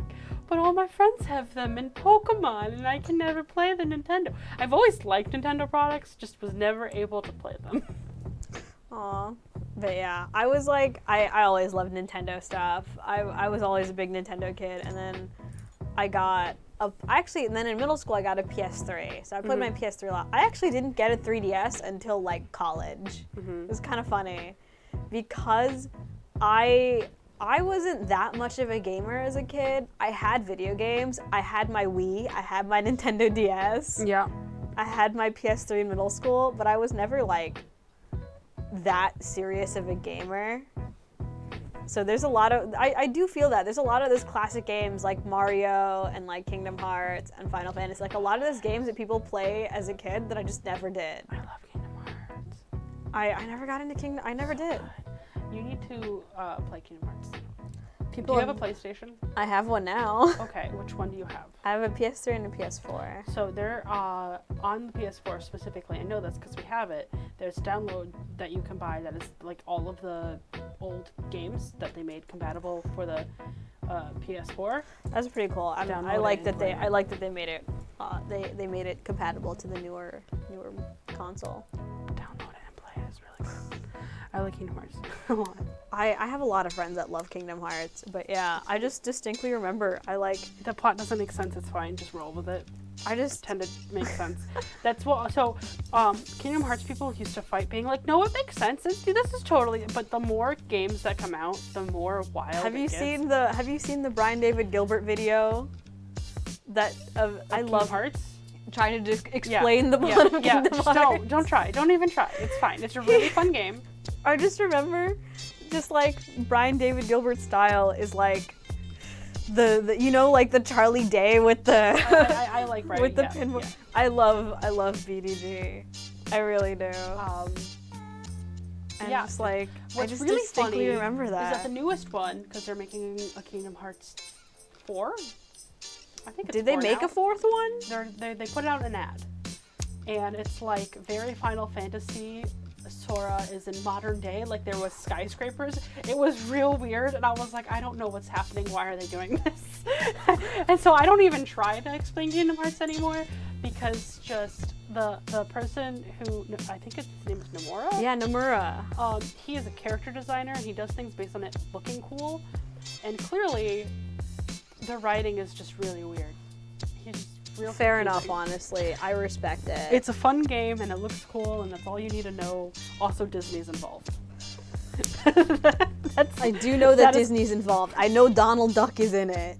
all my friends have them in Pokemon, and I can never play the Nintendo. I've always liked Nintendo products, just was never able to play them. Aw. But yeah, I was like, I always loved Nintendo stuff. I was always a big Nintendo kid, and then I got and then in middle school I got a PS3. So I played my PS3 a lot. I actually didn't get a 3DS until like college. It was kind of funny because I wasn't that much of a gamer as a kid. I had video games. I had my Wii. I had my Nintendo DS. Yeah. I had my PS3 in middle school, but I was never like that serious of a gamer. So there's a lot of, I do feel that there's a lot of those classic games like Mario and like Kingdom Hearts and Final Fantasy, like a lot of those games that people play as a kid that I just never did. I love Kingdom Hearts. I never got into Kingdom, I never did. You need to play Kingdom Hearts. Do you have a PlayStation? I have one now. Okay, which one do you have? I have a PS3 and a PS4. So they're on the PS4 specifically. I know this because we have it. There's a download that you can buy that is like all of the old games that they made compatible for the PS4. That's pretty cool. I like that they made it. They made it compatible to the newer console. Download it and play it. It's really cool. I like Kingdom Hearts a lot. I have a lot of friends that love Kingdom Hearts, but yeah, I just distinctly remember the plot doesn't make sense. It's fine. Just roll with it. I just tend to make sense. That's what. So, Kingdom Hearts people used to fight, being like, "No, it makes sense. This is totally." But the more games that come out, the more wild. Have you seen the Brian David Gilbert video? I love Hearts. Trying to just explain the plot of Kingdom Hearts. Don't try. Don't even try. It's fine. It's a really fun game. I just remember, just like Brian David Gilbert style is like the you know, like the Charlie Day with the I like Brian with the pinball. Yeah. I love BDG. I really do. And just like what's I just really distinctly funny remember that. Is that the newest one, because they're making a Kingdom Hearts 4. I think it's Did they make a fourth one? They put out an ad, and it's like very Final Fantasy. Sora is in modern day, like there was skyscrapers. It was real weird, and I was like, I don't know what's happening. Why are they doing this? And so I don't even try to explain Kingdom Hearts anymore, because just the person who, I think his name is Nomura. Yeah, Nomura. He is a character designer, and he does things based on it looking cool. And clearly, the writing is just really weird. He's just real Fair confusing. enough, honestly. I respect it. It's a fun game, and it looks cool, and that's all you need to know. Also, Disney's involved. I do know that that is- Disney's involved. I know Donald Duck is in it.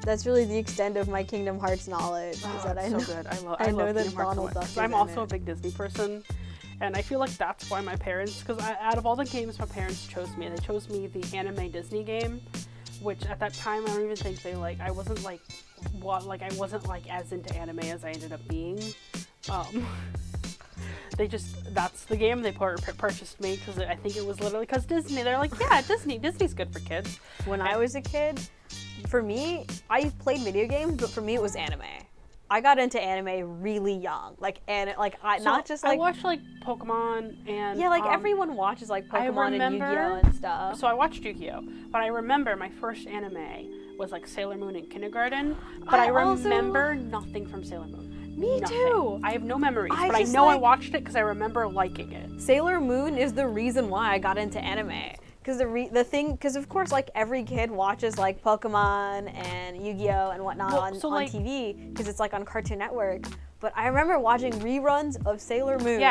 That's really the extent of my Kingdom Hearts knowledge. Is that I it's know, so good. I love I know that Kingdom Hearts so Donald much, Duck 'cause is I'm in also it. a big Disney person, and I feel like that's why my parents, because out of all the games my parents chose me, they chose me the anime Disney game, which at that time I don't even think they I wasn't I wasn't as into anime as I ended up being. That's the game they purchased me, because I think it was literally because Disney. They're like, yeah, Disney's good for kids. When I was a kid, for me, I played video games, but for me it was anime. I got into anime really young, not just I watched Pokemon and everyone watches Pokemon and remember- Yu-Gi-Oh and stuff. So I watched Yu-Gi-Oh, but I remember my first anime was Sailor Moon in kindergarten, but I remember nothing from Sailor Moon. Me Nothing. too. I have no memories, I but I just, know I watched it because I remember liking it. Sailor Moon is the reason why I got into anime. Because of course every kid watches Pokemon and Yu-Gi-Oh and whatnot on TV, because it's on Cartoon Network. But I remember watching reruns of Sailor Moon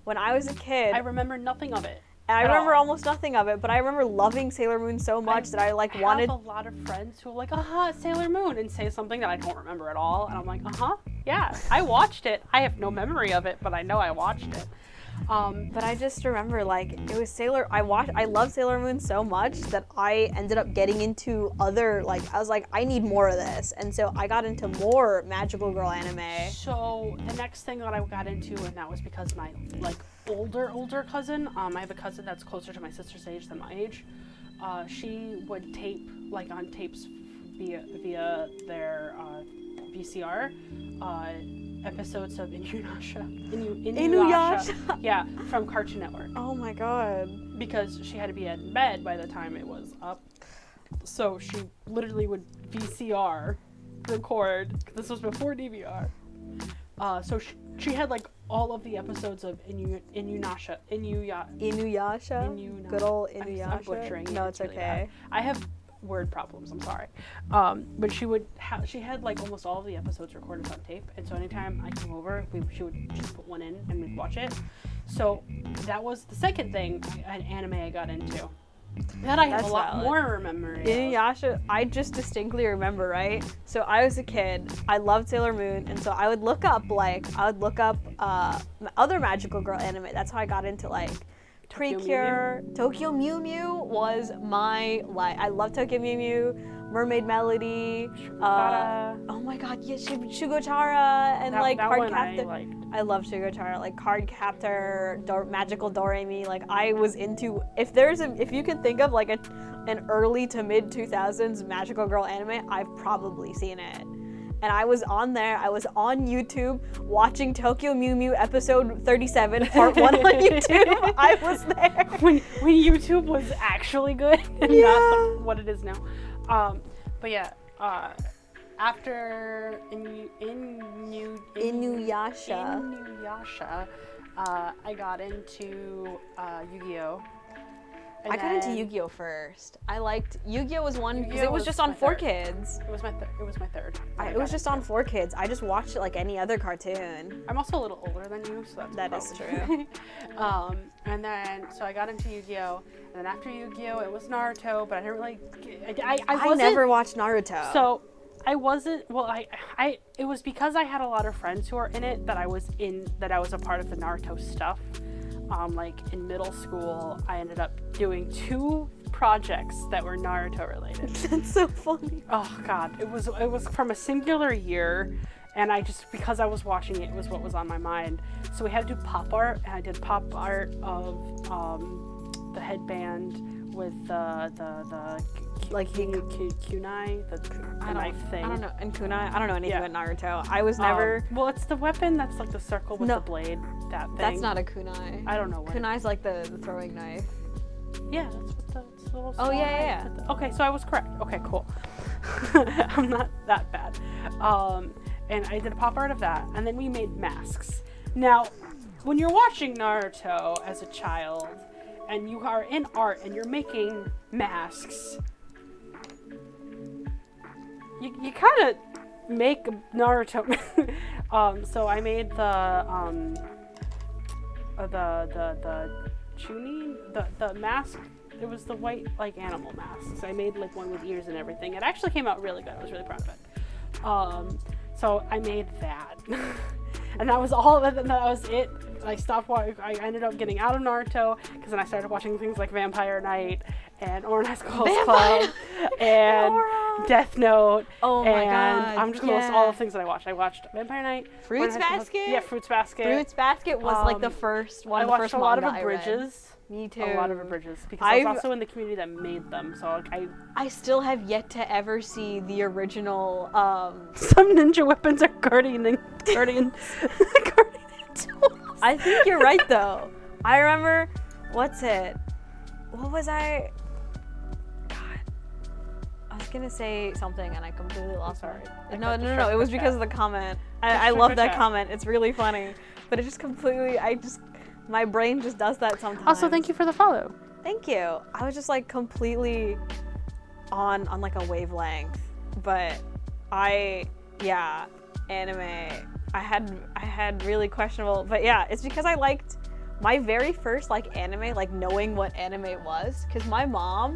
when I was a kid. I remember nothing of it. And I remember almost nothing of it, but I remember loving Sailor Moon so much that I wanted. I have a lot of friends who are Sailor Moon, and say something that I don't remember at all, and I'm like, yeah, I watched it. I have no memory of it, but I know I watched it. But I just remember it was I loved Sailor Moon so much that I ended up getting into other I was like, I need more of this, and so I got into more magical girl anime. So the next thing that I got into, and that was because my older cousin, I have a cousin that's closer to my sister's age than my age. She would tape on tapes via their VCR episodes of Inuyasha. Yeah, from Cartoon Network. Oh my god. Because she had to be in bed by the time it was up. So she literally would VCR record. This was before DVR. So she had all of the episodes of Inuyasha. Good old Inuyasha. I'm butchering it. No, it's really okay. bad. I have word problems. I'm sorry. But she had almost all of the episodes recorded on tape, and so anytime I came over, she would just put one in and we'd watch it. So that was the second thing, an anime I got into. That I have a lot more memory of. Inuyasha, I just distinctly remember, right? So I was a kid, I loved Sailor Moon, and so I would look up other magical girl anime. That's how I got into Precure. Tokyo Mew Mew was my I love Tokyo Mew Mew, Mermaid Melody, oh my god, yeah, Shugochara, and Card Captor. I love Shugochara, Card Captor, Magical Doremi. I was into, if you can think of an early to mid 2000s magical girl anime, I've probably seen it. And I was on YouTube watching Tokyo Mew Mew episode 37, part 1 on YouTube. I was there. When YouTube was actually good and not what it is now. But yeah, after Inuyasha, I got into Yu-Gi-Oh! I got into Yu-Gi-Oh! First. I liked Yu-Gi-Oh! Was one because it was just on 4Kids. It was my third. It was just on 4Kids. I just watched it like any other cartoon. I'm also a little older than you, so that is true. And then so I got into Yu-Gi-Oh! And then after Yu-Gi-Oh! It was Naruto, but I didn't really. I never watched Naruto. So I wasn't. Well, it was because I had a lot of friends who were in it that I was a part of the Naruto stuff. In middle school, I ended up doing 2 projects that were Naruto related. That's so funny. Oh god, it was from a singular year, and because I was watching it, was what was on my mind. So we had to do pop art, and I did pop art of the headband with the kunai, the knife thing. I don't know. And kunai. I don't know anything about Naruto. I was never. Well, it's the weapon that's the circle with the blade. That thing. That's not a kunai. I don't know what. Kunai's the throwing knife. Yeah, that's what the little. Oh yeah. Okay, so I was correct. Okay, cool. I'm not that bad. And I did a pop art of that, and then we made masks. Now, when you're watching Naruto as a child, and you are in art and you're making masks, you kind of make Naruto. So I made the chunin, the mask. It was the white like animal masks. I made like one with ears and everything. It actually came out really good. I was really proud of it. So I made that, and that was all. That was it. I stopped watching. I ended up getting out of Naruto because then I started watching things like Vampire Knight and Orange High School Club and Death Note. Oh my god! I'm just gonna list all the things that I watched. I watched Vampire Knight, Fruits Basket. Yeah, Fruits Basket. Fruits Basket was like the first one. I of the watched first a lot of manga I read. Abridges. Me too. A lot of Abridges because I was also in the community that made them. So like I still have yet to ever see the original. Some ninja weapons are guardian. I think you're right though. I remember, what's it? What was I? God, I was gonna say something and I completely lost it. No. It was because of the comment. I love that comment. It's really funny, but it just completely. My brain just does that sometimes. Also, thank you for the follow. Thank you. I was just like completely on like a wavelength, but anime. I had really questionable, but yeah, it's because I liked my very first like anime, like knowing what anime was, because my mom,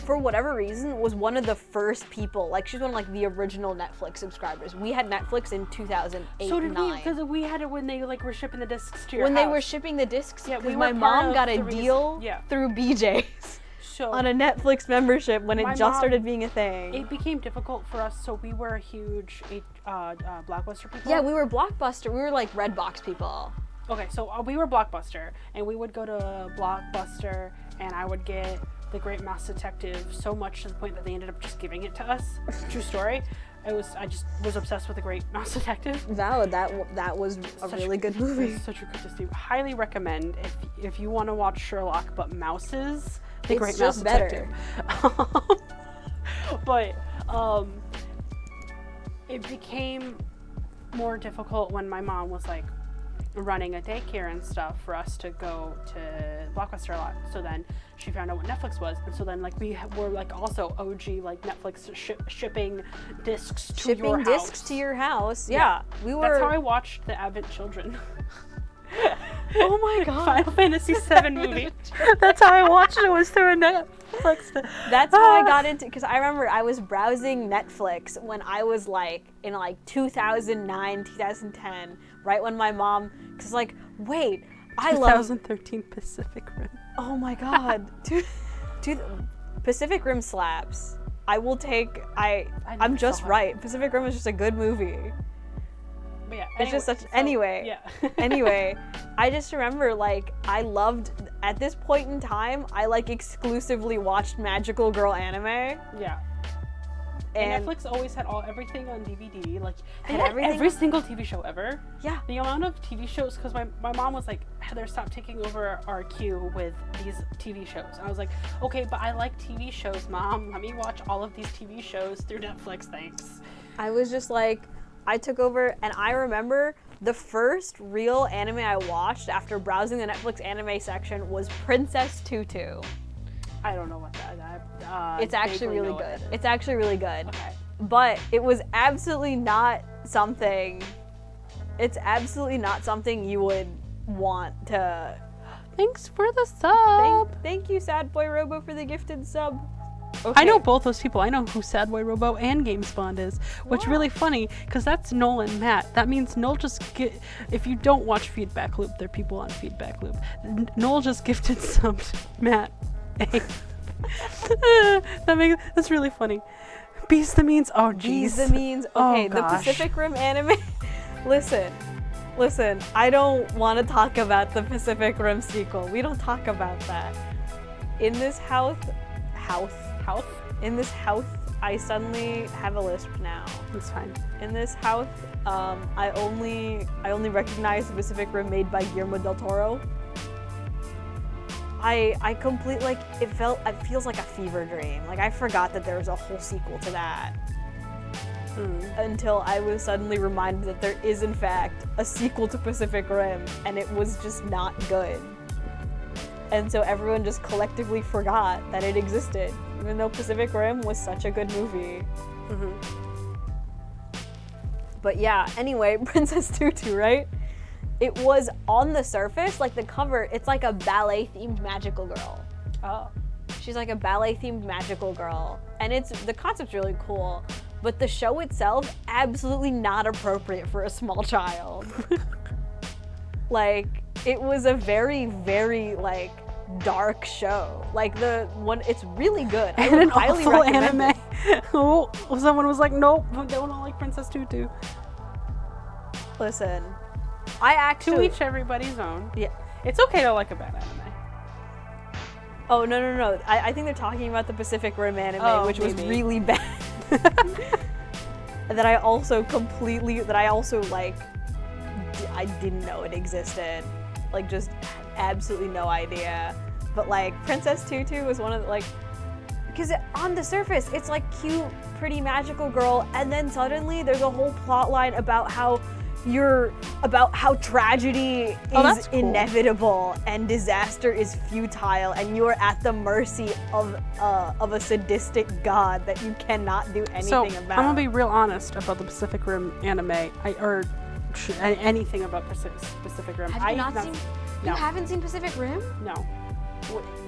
for whatever reason, was one of the first people. Like she's one of like the original Netflix subscribers. We had Netflix in 2008. So did we, because we had it when they like were shipping the discs to your house. When they were shipping the discs, because my mom got a deal through BJ's. On a Netflix membership when it just started being a thing. It became difficult for us, so we were huge Blockbuster people. Yeah, we were Blockbuster. We were like Redbox people. Okay, so we were Blockbuster, and we would go to Blockbuster, and I would get The Great Mouse Detective so much to the point that they ended up just giving it to us. True story. I just was obsessed with The Great Mouse Detective. Valid. That was a really good movie. Such a good to see. Highly recommend if you want to watch Sherlock but mouses. The Great Mouse Detective. But it became more difficult when my mom was like running a daycare and stuff for us to go to Blockbuster a lot. So then she found out what Netflix was, and so then like we were like also OG like Netflix shipping discs to your house. Shipping discs to your house. Yeah, we were. That's how I watched The Advent Children. Oh my god. Final Fantasy VII movie. That's how I watched it, was through a Netflix. That's how I got into, because I remember I was browsing Netflix when I was like in like 2009, 2010, right when my mom, because like, wait, I love 2013 Pacific Rim. Oh my god. Pacific Rim slaps. I will take, I'm just right. Pacific Rim is just a good movie. But yeah, it's just such. Anyway, I just remember like I loved at this point in time. I like exclusively watched magical girl anime. Yeah. And Netflix always had everything on DVD. Like they had everything. Every single TV show ever. Yeah. The amount of TV shows, because my mom was like, Heather, stop taking over our queue with these TV shows. And I was like, okay, but I like TV shows, Mom. Let me watch all of these TV shows through Netflix, thanks. I was just like. I took over, and I remember the first real anime I watched after browsing the Netflix anime section was Princess Tutu. I don't know what that. It's actually really good. It's actually really good. Okay. But it was absolutely not something. It's absolutely not something you would want to. Thanks for the sub. Thank you, Sad Boy Robo, for the gifted sub. Okay. I know both those people. I know who Sad Boy Robo and GameSpawn is, which is really funny because that's Noel and Matt. That means Noel just if you don't watch Feedback Loop, there are people on Feedback Loop. Noel just gifted subbed Matt. That's really funny. Bees the Means. Oh, jeez. Bees the Means. Okay, the Pacific Rim anime. Listen. I don't want to talk about the Pacific Rim sequel. We don't talk about that. In this house. In this house, I suddenly have a lisp now. It's fine. In this house, I only recognize the Pacific Rim made by Guillermo del Toro. I complete like it feels like a fever dream. Like I forgot that there was a whole sequel to that. Until I was suddenly reminded that there is in fact a sequel to Pacific Rim, and it was just not good. And so everyone just collectively forgot that it existed, even though Pacific Rim was such a good movie. But yeah, anyway, Princess Tutu, right? It was on the surface, like the cover, it's like a ballet-themed magical girl. Oh. She's like a ballet-themed magical girl. And the concept's really cool. But the show itself, absolutely not appropriate for a small child. Like, it was a very, very, like, dark show. Like, it's really good. I would highly recommend anime. Oh, someone was like, nope, they don't like Princess Tutu. Listen, I actually... To each everybody's own. Yeah. It's okay to like a bad anime. Oh, no. I think they're talking about the Pacific Rim anime, which was really bad. That I also, like, I didn't know it existed. Like, just had absolutely no idea. But, like, Princess Tutu was one of the, like... Because on the surface, it's, like, cute, pretty magical girl, and then suddenly there's a whole plot line about how tragedy is inevitable and disaster is futile and you're at the mercy of a sadistic god that you cannot do anything about. I'm gonna be real honest about the Pacific Rim anime, anything about Pacific Rim. Have you not seen? No. You haven't seen Pacific Rim? No.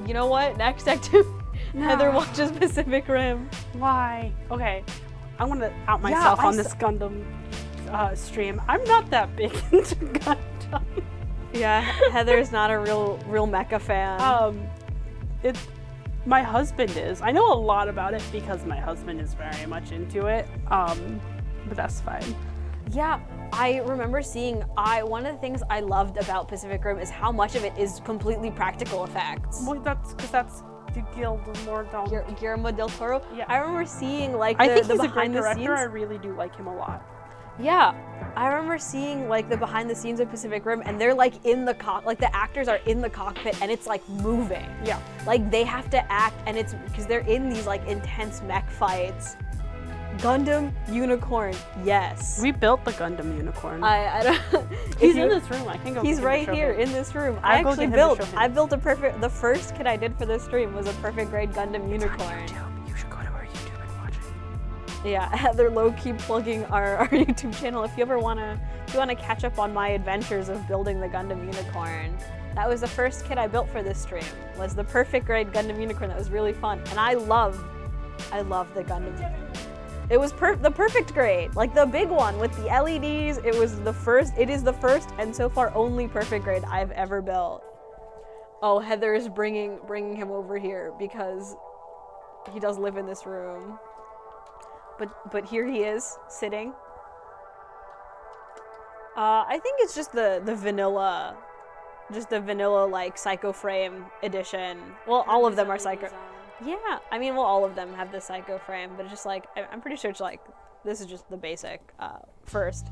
You know what? Next activity, Heather watches Pacific Rim. Why? Okay, I'm gonna out myself on this Gundam stream. I'm not that big into Gundam. Yeah, Heather's not a real mecha fan. My husband is. I know a lot about it because my husband is very much into it. But that's fine. Yeah, I remember seeing. One of the things I loved about Pacific Rim is how much of it is completely practical effects. Well, that's because that's Guillermo del Toro. Yeah. I remember seeing like I think the he's a behind great the director. scenes. I really do like him a lot. Yeah, I remember seeing like the behind the scenes of Pacific Rim, and they're like in the like the actors are in the cockpit, and it's like moving. Yeah. Like they have to act, and it's because they're in these like intense mech fights. Gundam unicorn, yes. We built the Gundam unicorn. I don't. He's in this room. I can go. He's right here in this room. I built a perfect. The first kit I did for this stream was a perfect grade Gundam unicorn. You should go to our YouTube and watch it. Yeah, Heather low-key plugging our YouTube channel. If you wanna catch up on my adventures of building the Gundam unicorn, that was the first kit I built for this stream. Was the perfect grade Gundam unicorn. That was really fun, and I love the Gundam. It was the perfect grade, like the big one with the LEDs. It is the first and so far only perfect grade I've ever built. Oh, Heather is bringing him over here because he does live in this room. But here he is sitting. I think it's just the vanilla, like Psycho Frame edition. Well, all of them are Psycho. Yeah, I mean, well, all of them have the Psycho Frame, but it's just like, I'm pretty sure it's like, this is just the basic, first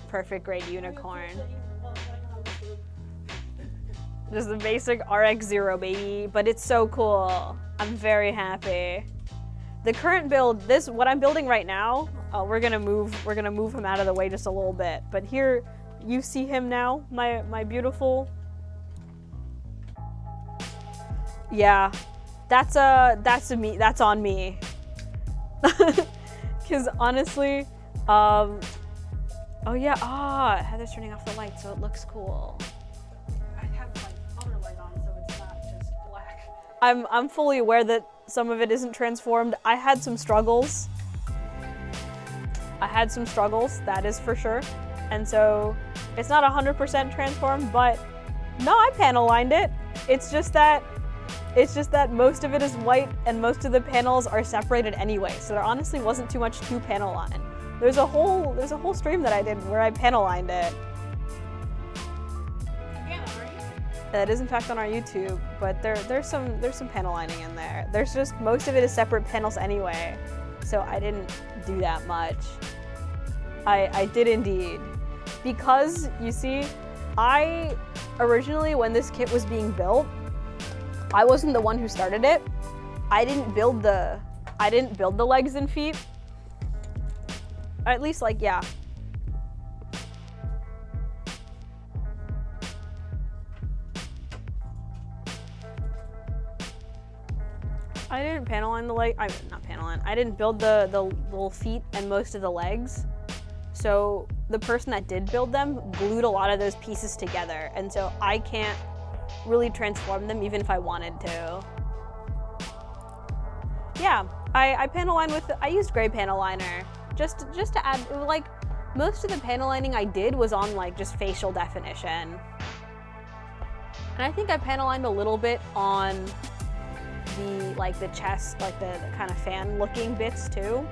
perfect grade unicorn. Just the basic RX-0, baby, but it's so cool. I'm very happy. The current build, what I'm building right now, we're gonna move him out of the way just a little bit, but here, you see him now, my beautiful. Yeah. That's on me. Because honestly, oh yeah, Heather's turning off the light so it looks cool. I have my other light on so it's not just black. I'm fully aware that some of it isn't transformed. I had some struggles, that is for sure. And so it's not 100% transformed, but no, I panel lined it. It's just that most of it is white and most of the panels are separated anyway, so there honestly wasn't too much to panel line. There's a whole stream that I did where I panel lined it. That is in fact on our YouTube, but there's some panel lining in there. There's just most of it is separate panels anyway, so I didn't do that much. I did indeed, because you see, I originally, when this kit was being built, I wasn't the one who started it. I didn't build the legs and feet. At least, like, yeah. I didn't panel line the leg. Not panel line. I didn't build the little feet and most of the legs. So the person that did build them glued a lot of those pieces together, and so I can't really transform them even if I wanted to. Yeah, I panel line with. I used gray panel liner just to add. It was like most of the panel lining I did was on like just facial definition, and I think I panel lined a little bit on the chest, like the kind of fan looking bits too.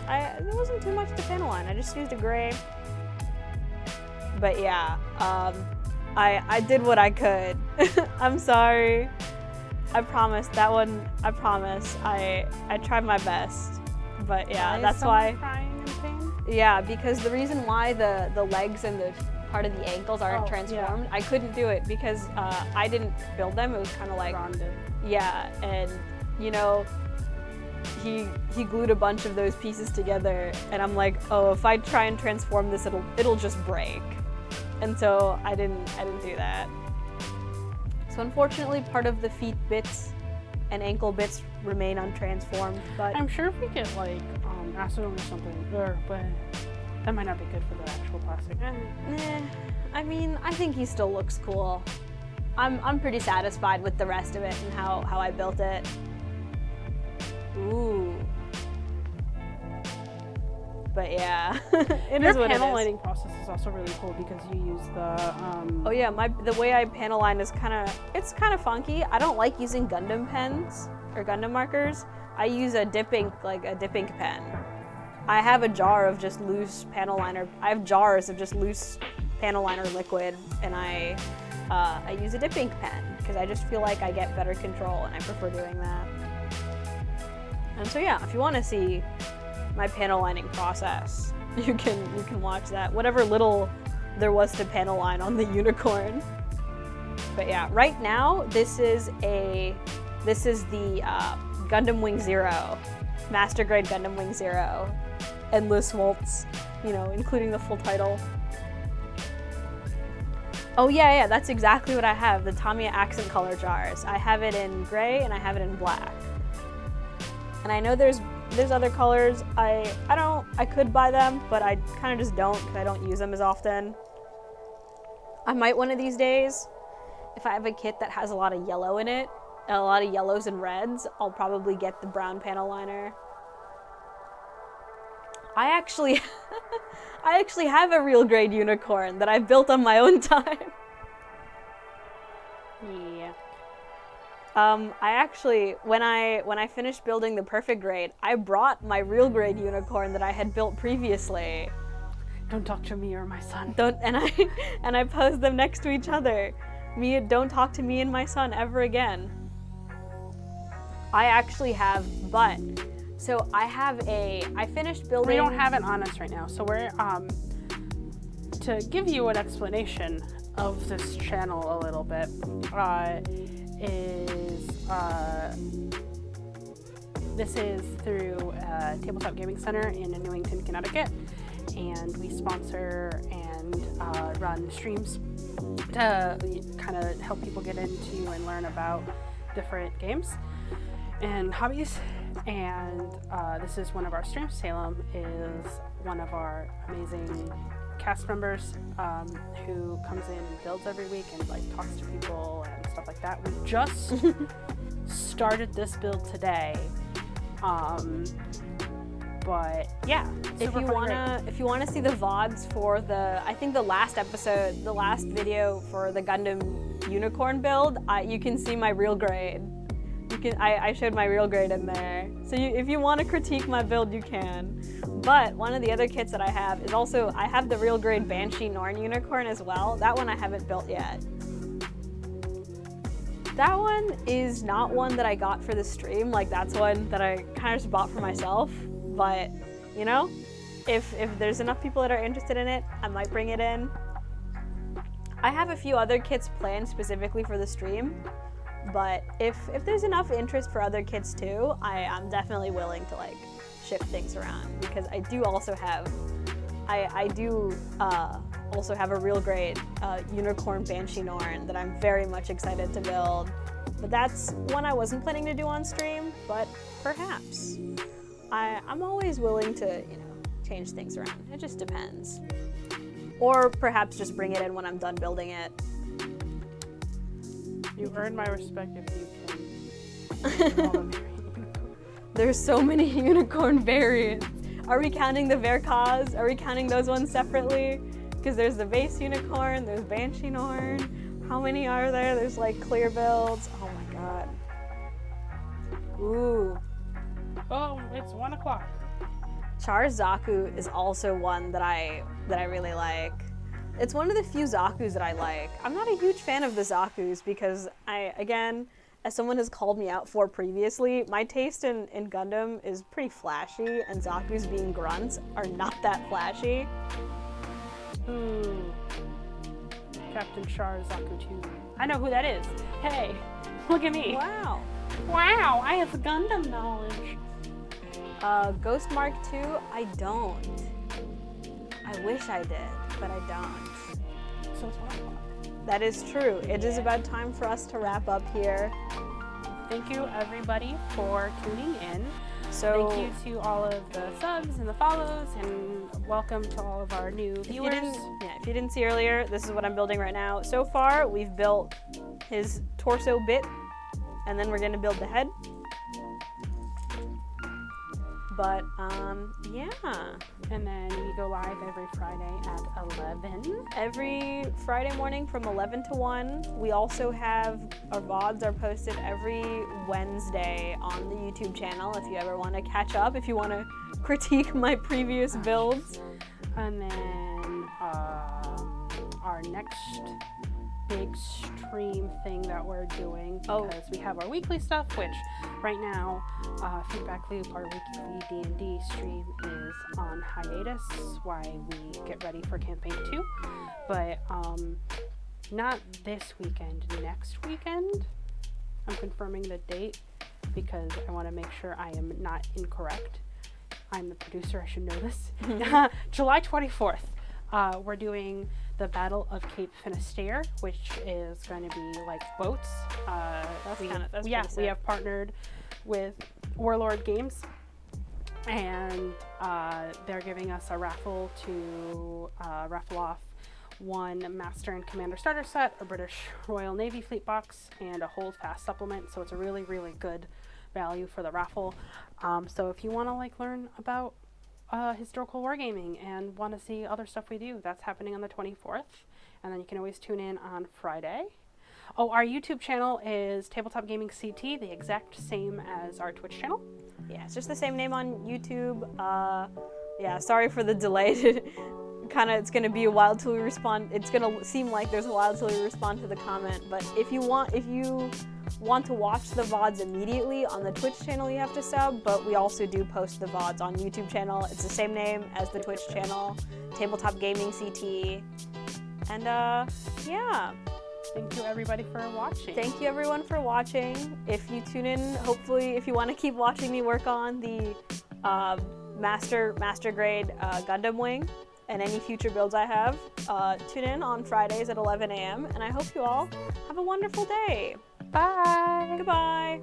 There wasn't too much to panel line. I just used a gray. But yeah, I did what I could. I'm sorry. I promise that one. I promise. I tried my best. But yeah, that's why. Crying in pain? Yeah, because the reason why the legs and the part of the ankles aren't transformed, I couldn't do it because I didn't build them. It was kind of like Rounded. Yeah, and you know, he glued a bunch of those pieces together, and I'm like, oh, if I try and transform this, it'll just break. And so I didn't do that. So unfortunately, part of the feet bits and ankle bits remain untransformed. But I'm sure if we get like acetone or something, but that might not be good for the actual plastic. I mean, I think he still looks cool. I'm pretty satisfied with the rest of it and how I built it. Ooh. But yeah, it is what it is. Your panel lining process is also really cool because you use the. Oh yeah, the way I panel line is kind of funky. I don't like using Gundam pens or Gundam markers. I use a dip ink pen. I have a jar of just loose panel liner. I have jars of just loose panel liner liquid, and I use a dip ink pen because I just feel like I get better control, and I prefer doing that. And so yeah, if you want to see my panel lining process, you can watch that. Whatever little there was to panel line on the unicorn. But yeah, right now this is the Gundam Wing Zero, Master Grade Gundam Wing Zero, Endless Waltz, including the full title. Oh yeah, that's exactly what I have, the Tamiya accent color jars. I have it in gray and I have it in black. And I know there's other colors. I could buy them, but I kind of just don't because I don't use them as often. I might one of these days, if I have a kit that has a lot of yellow in it, a lot of yellows and reds, I'll probably get the brown panel liner. I actually have a real grade unicorn that I built on my own time. Yeah. I actually, when I finished building the perfect grade, I brought my real grade unicorn that I had built previously. Don't talk to me or my son. And I posed them next to each other. Don't talk to me and my son ever again. I actually have, so I finished building. We don't have it on us right now, so we're to give you an explanation of this channel a little bit. This is through Tabletop Gaming Center in Newington, Connecticut, and we sponsor and run streams to kind of help people get into and learn about different games and hobbies. And this is one of our streams. Salem is one of our amazing cast members who comes in and builds every week and talks to people and stuff like that. We just started this build today, but yeah. If you wanna see the VODs for the last episode, the last video for the Gundam unicorn build, you can see my real grade. I showed my real grade in there. So if you want to critique my build, you can. But one of the other kits that I have is also, I have the real grade Banshee Norn unicorn as well. That one I haven't built yet. That one is not one that I got for the stream. That's one that I kind of just bought for myself. But, if there's enough people that are interested in it, I might bring it in. I have a few other kits planned specifically for the stream. But if there's enough interest for other kits too, I'm definitely willing to shift things around, because I do also have also have a real great unicorn Banshee Norn that I'm very much excited to build. But that's one I wasn't planning to do on stream, but perhaps. I'm always willing to, change things around. It just depends. Or perhaps just bring it in when I'm done building it. You earned my respect if you can. There's so many unicorn variants. Are we counting the Verkas? Are we counting those ones separately? Because there's the base unicorn, there's Banshee Norn. How many are there? There's like clear builds. Oh my god. Ooh. Oh, it's 1 o'clock. Char Zaku is also one that I really like. It's one of the few Zakus that I like. I'm not a huge fan of the Zakus because again, as someone has called me out for previously, my taste in Gundam is pretty flashy, and Zakus being grunts are not that flashy. Captain Char Zaku 2. I know who that is. Hey, look at me. Wow. Wow, I have Gundam knowledge. Ghost Mark 2, I don't. I wish I did, but I don't. So it's 1 o'clock. That is true. It is about time for us to wrap up here. Thank you, everybody, for tuning in. So thank you to all of the subs and the follows, and welcome to all of our new viewers. If you didn't see earlier, this is what I'm building right now. So far, we've built his torso bit, and then we're going to build the head. But, yeah. And then we go live every Friday at 11. Every Friday morning from 11 to 1. We also have, our VODs are posted every Wednesday on the YouTube channel if you ever want to catch up, if you want to critique my previous builds. And then our next big stream thing that we're doing, because we have our weekly stuff, which right now Feedback Loop, our weekly D&D stream, is on hiatus while we get ready for campaign 2, but not this weekend, next weekend. I'm confirming the date because I want to make sure I am not incorrect. I'm the producer, I should know this. July 24th, we're doing the Battle of Cape Finisterre, which is going to be like boats. We have partnered with Warlord Games, and they're giving us a raffle to raffle off one Master and Commander starter set, a British Royal Navy fleet box, and a Hold Fast supplement. So it's a really, really good value for the raffle. So if you want to learn about historical wargaming and want to see other stuff we do, that's happening on the 24th, and then you can always tune in on Friday. Our YouTube channel is Tabletop Gaming CT, the exact same as our Twitch channel. Yeah, it's just the same name on YouTube. Yeah, sorry for the delay. It's gonna be a while till we respond. It's gonna seem like there's a while till we respond to the comment, but if you want to watch the VODs immediately on the Twitch channel, you have to sub, but we also do post the VODs on YouTube channel. It's the same name as the Twitch channel, Tabletop Gaming CT. And yeah. Thank you everybody for watching. Thank you everyone for watching. If you tune in, hopefully, if you want to keep watching me work on the master grade Gundam wing and any future builds I have, tune in on Fridays at 11 a.m. and I hope you all have a wonderful day. Bye. Goodbye.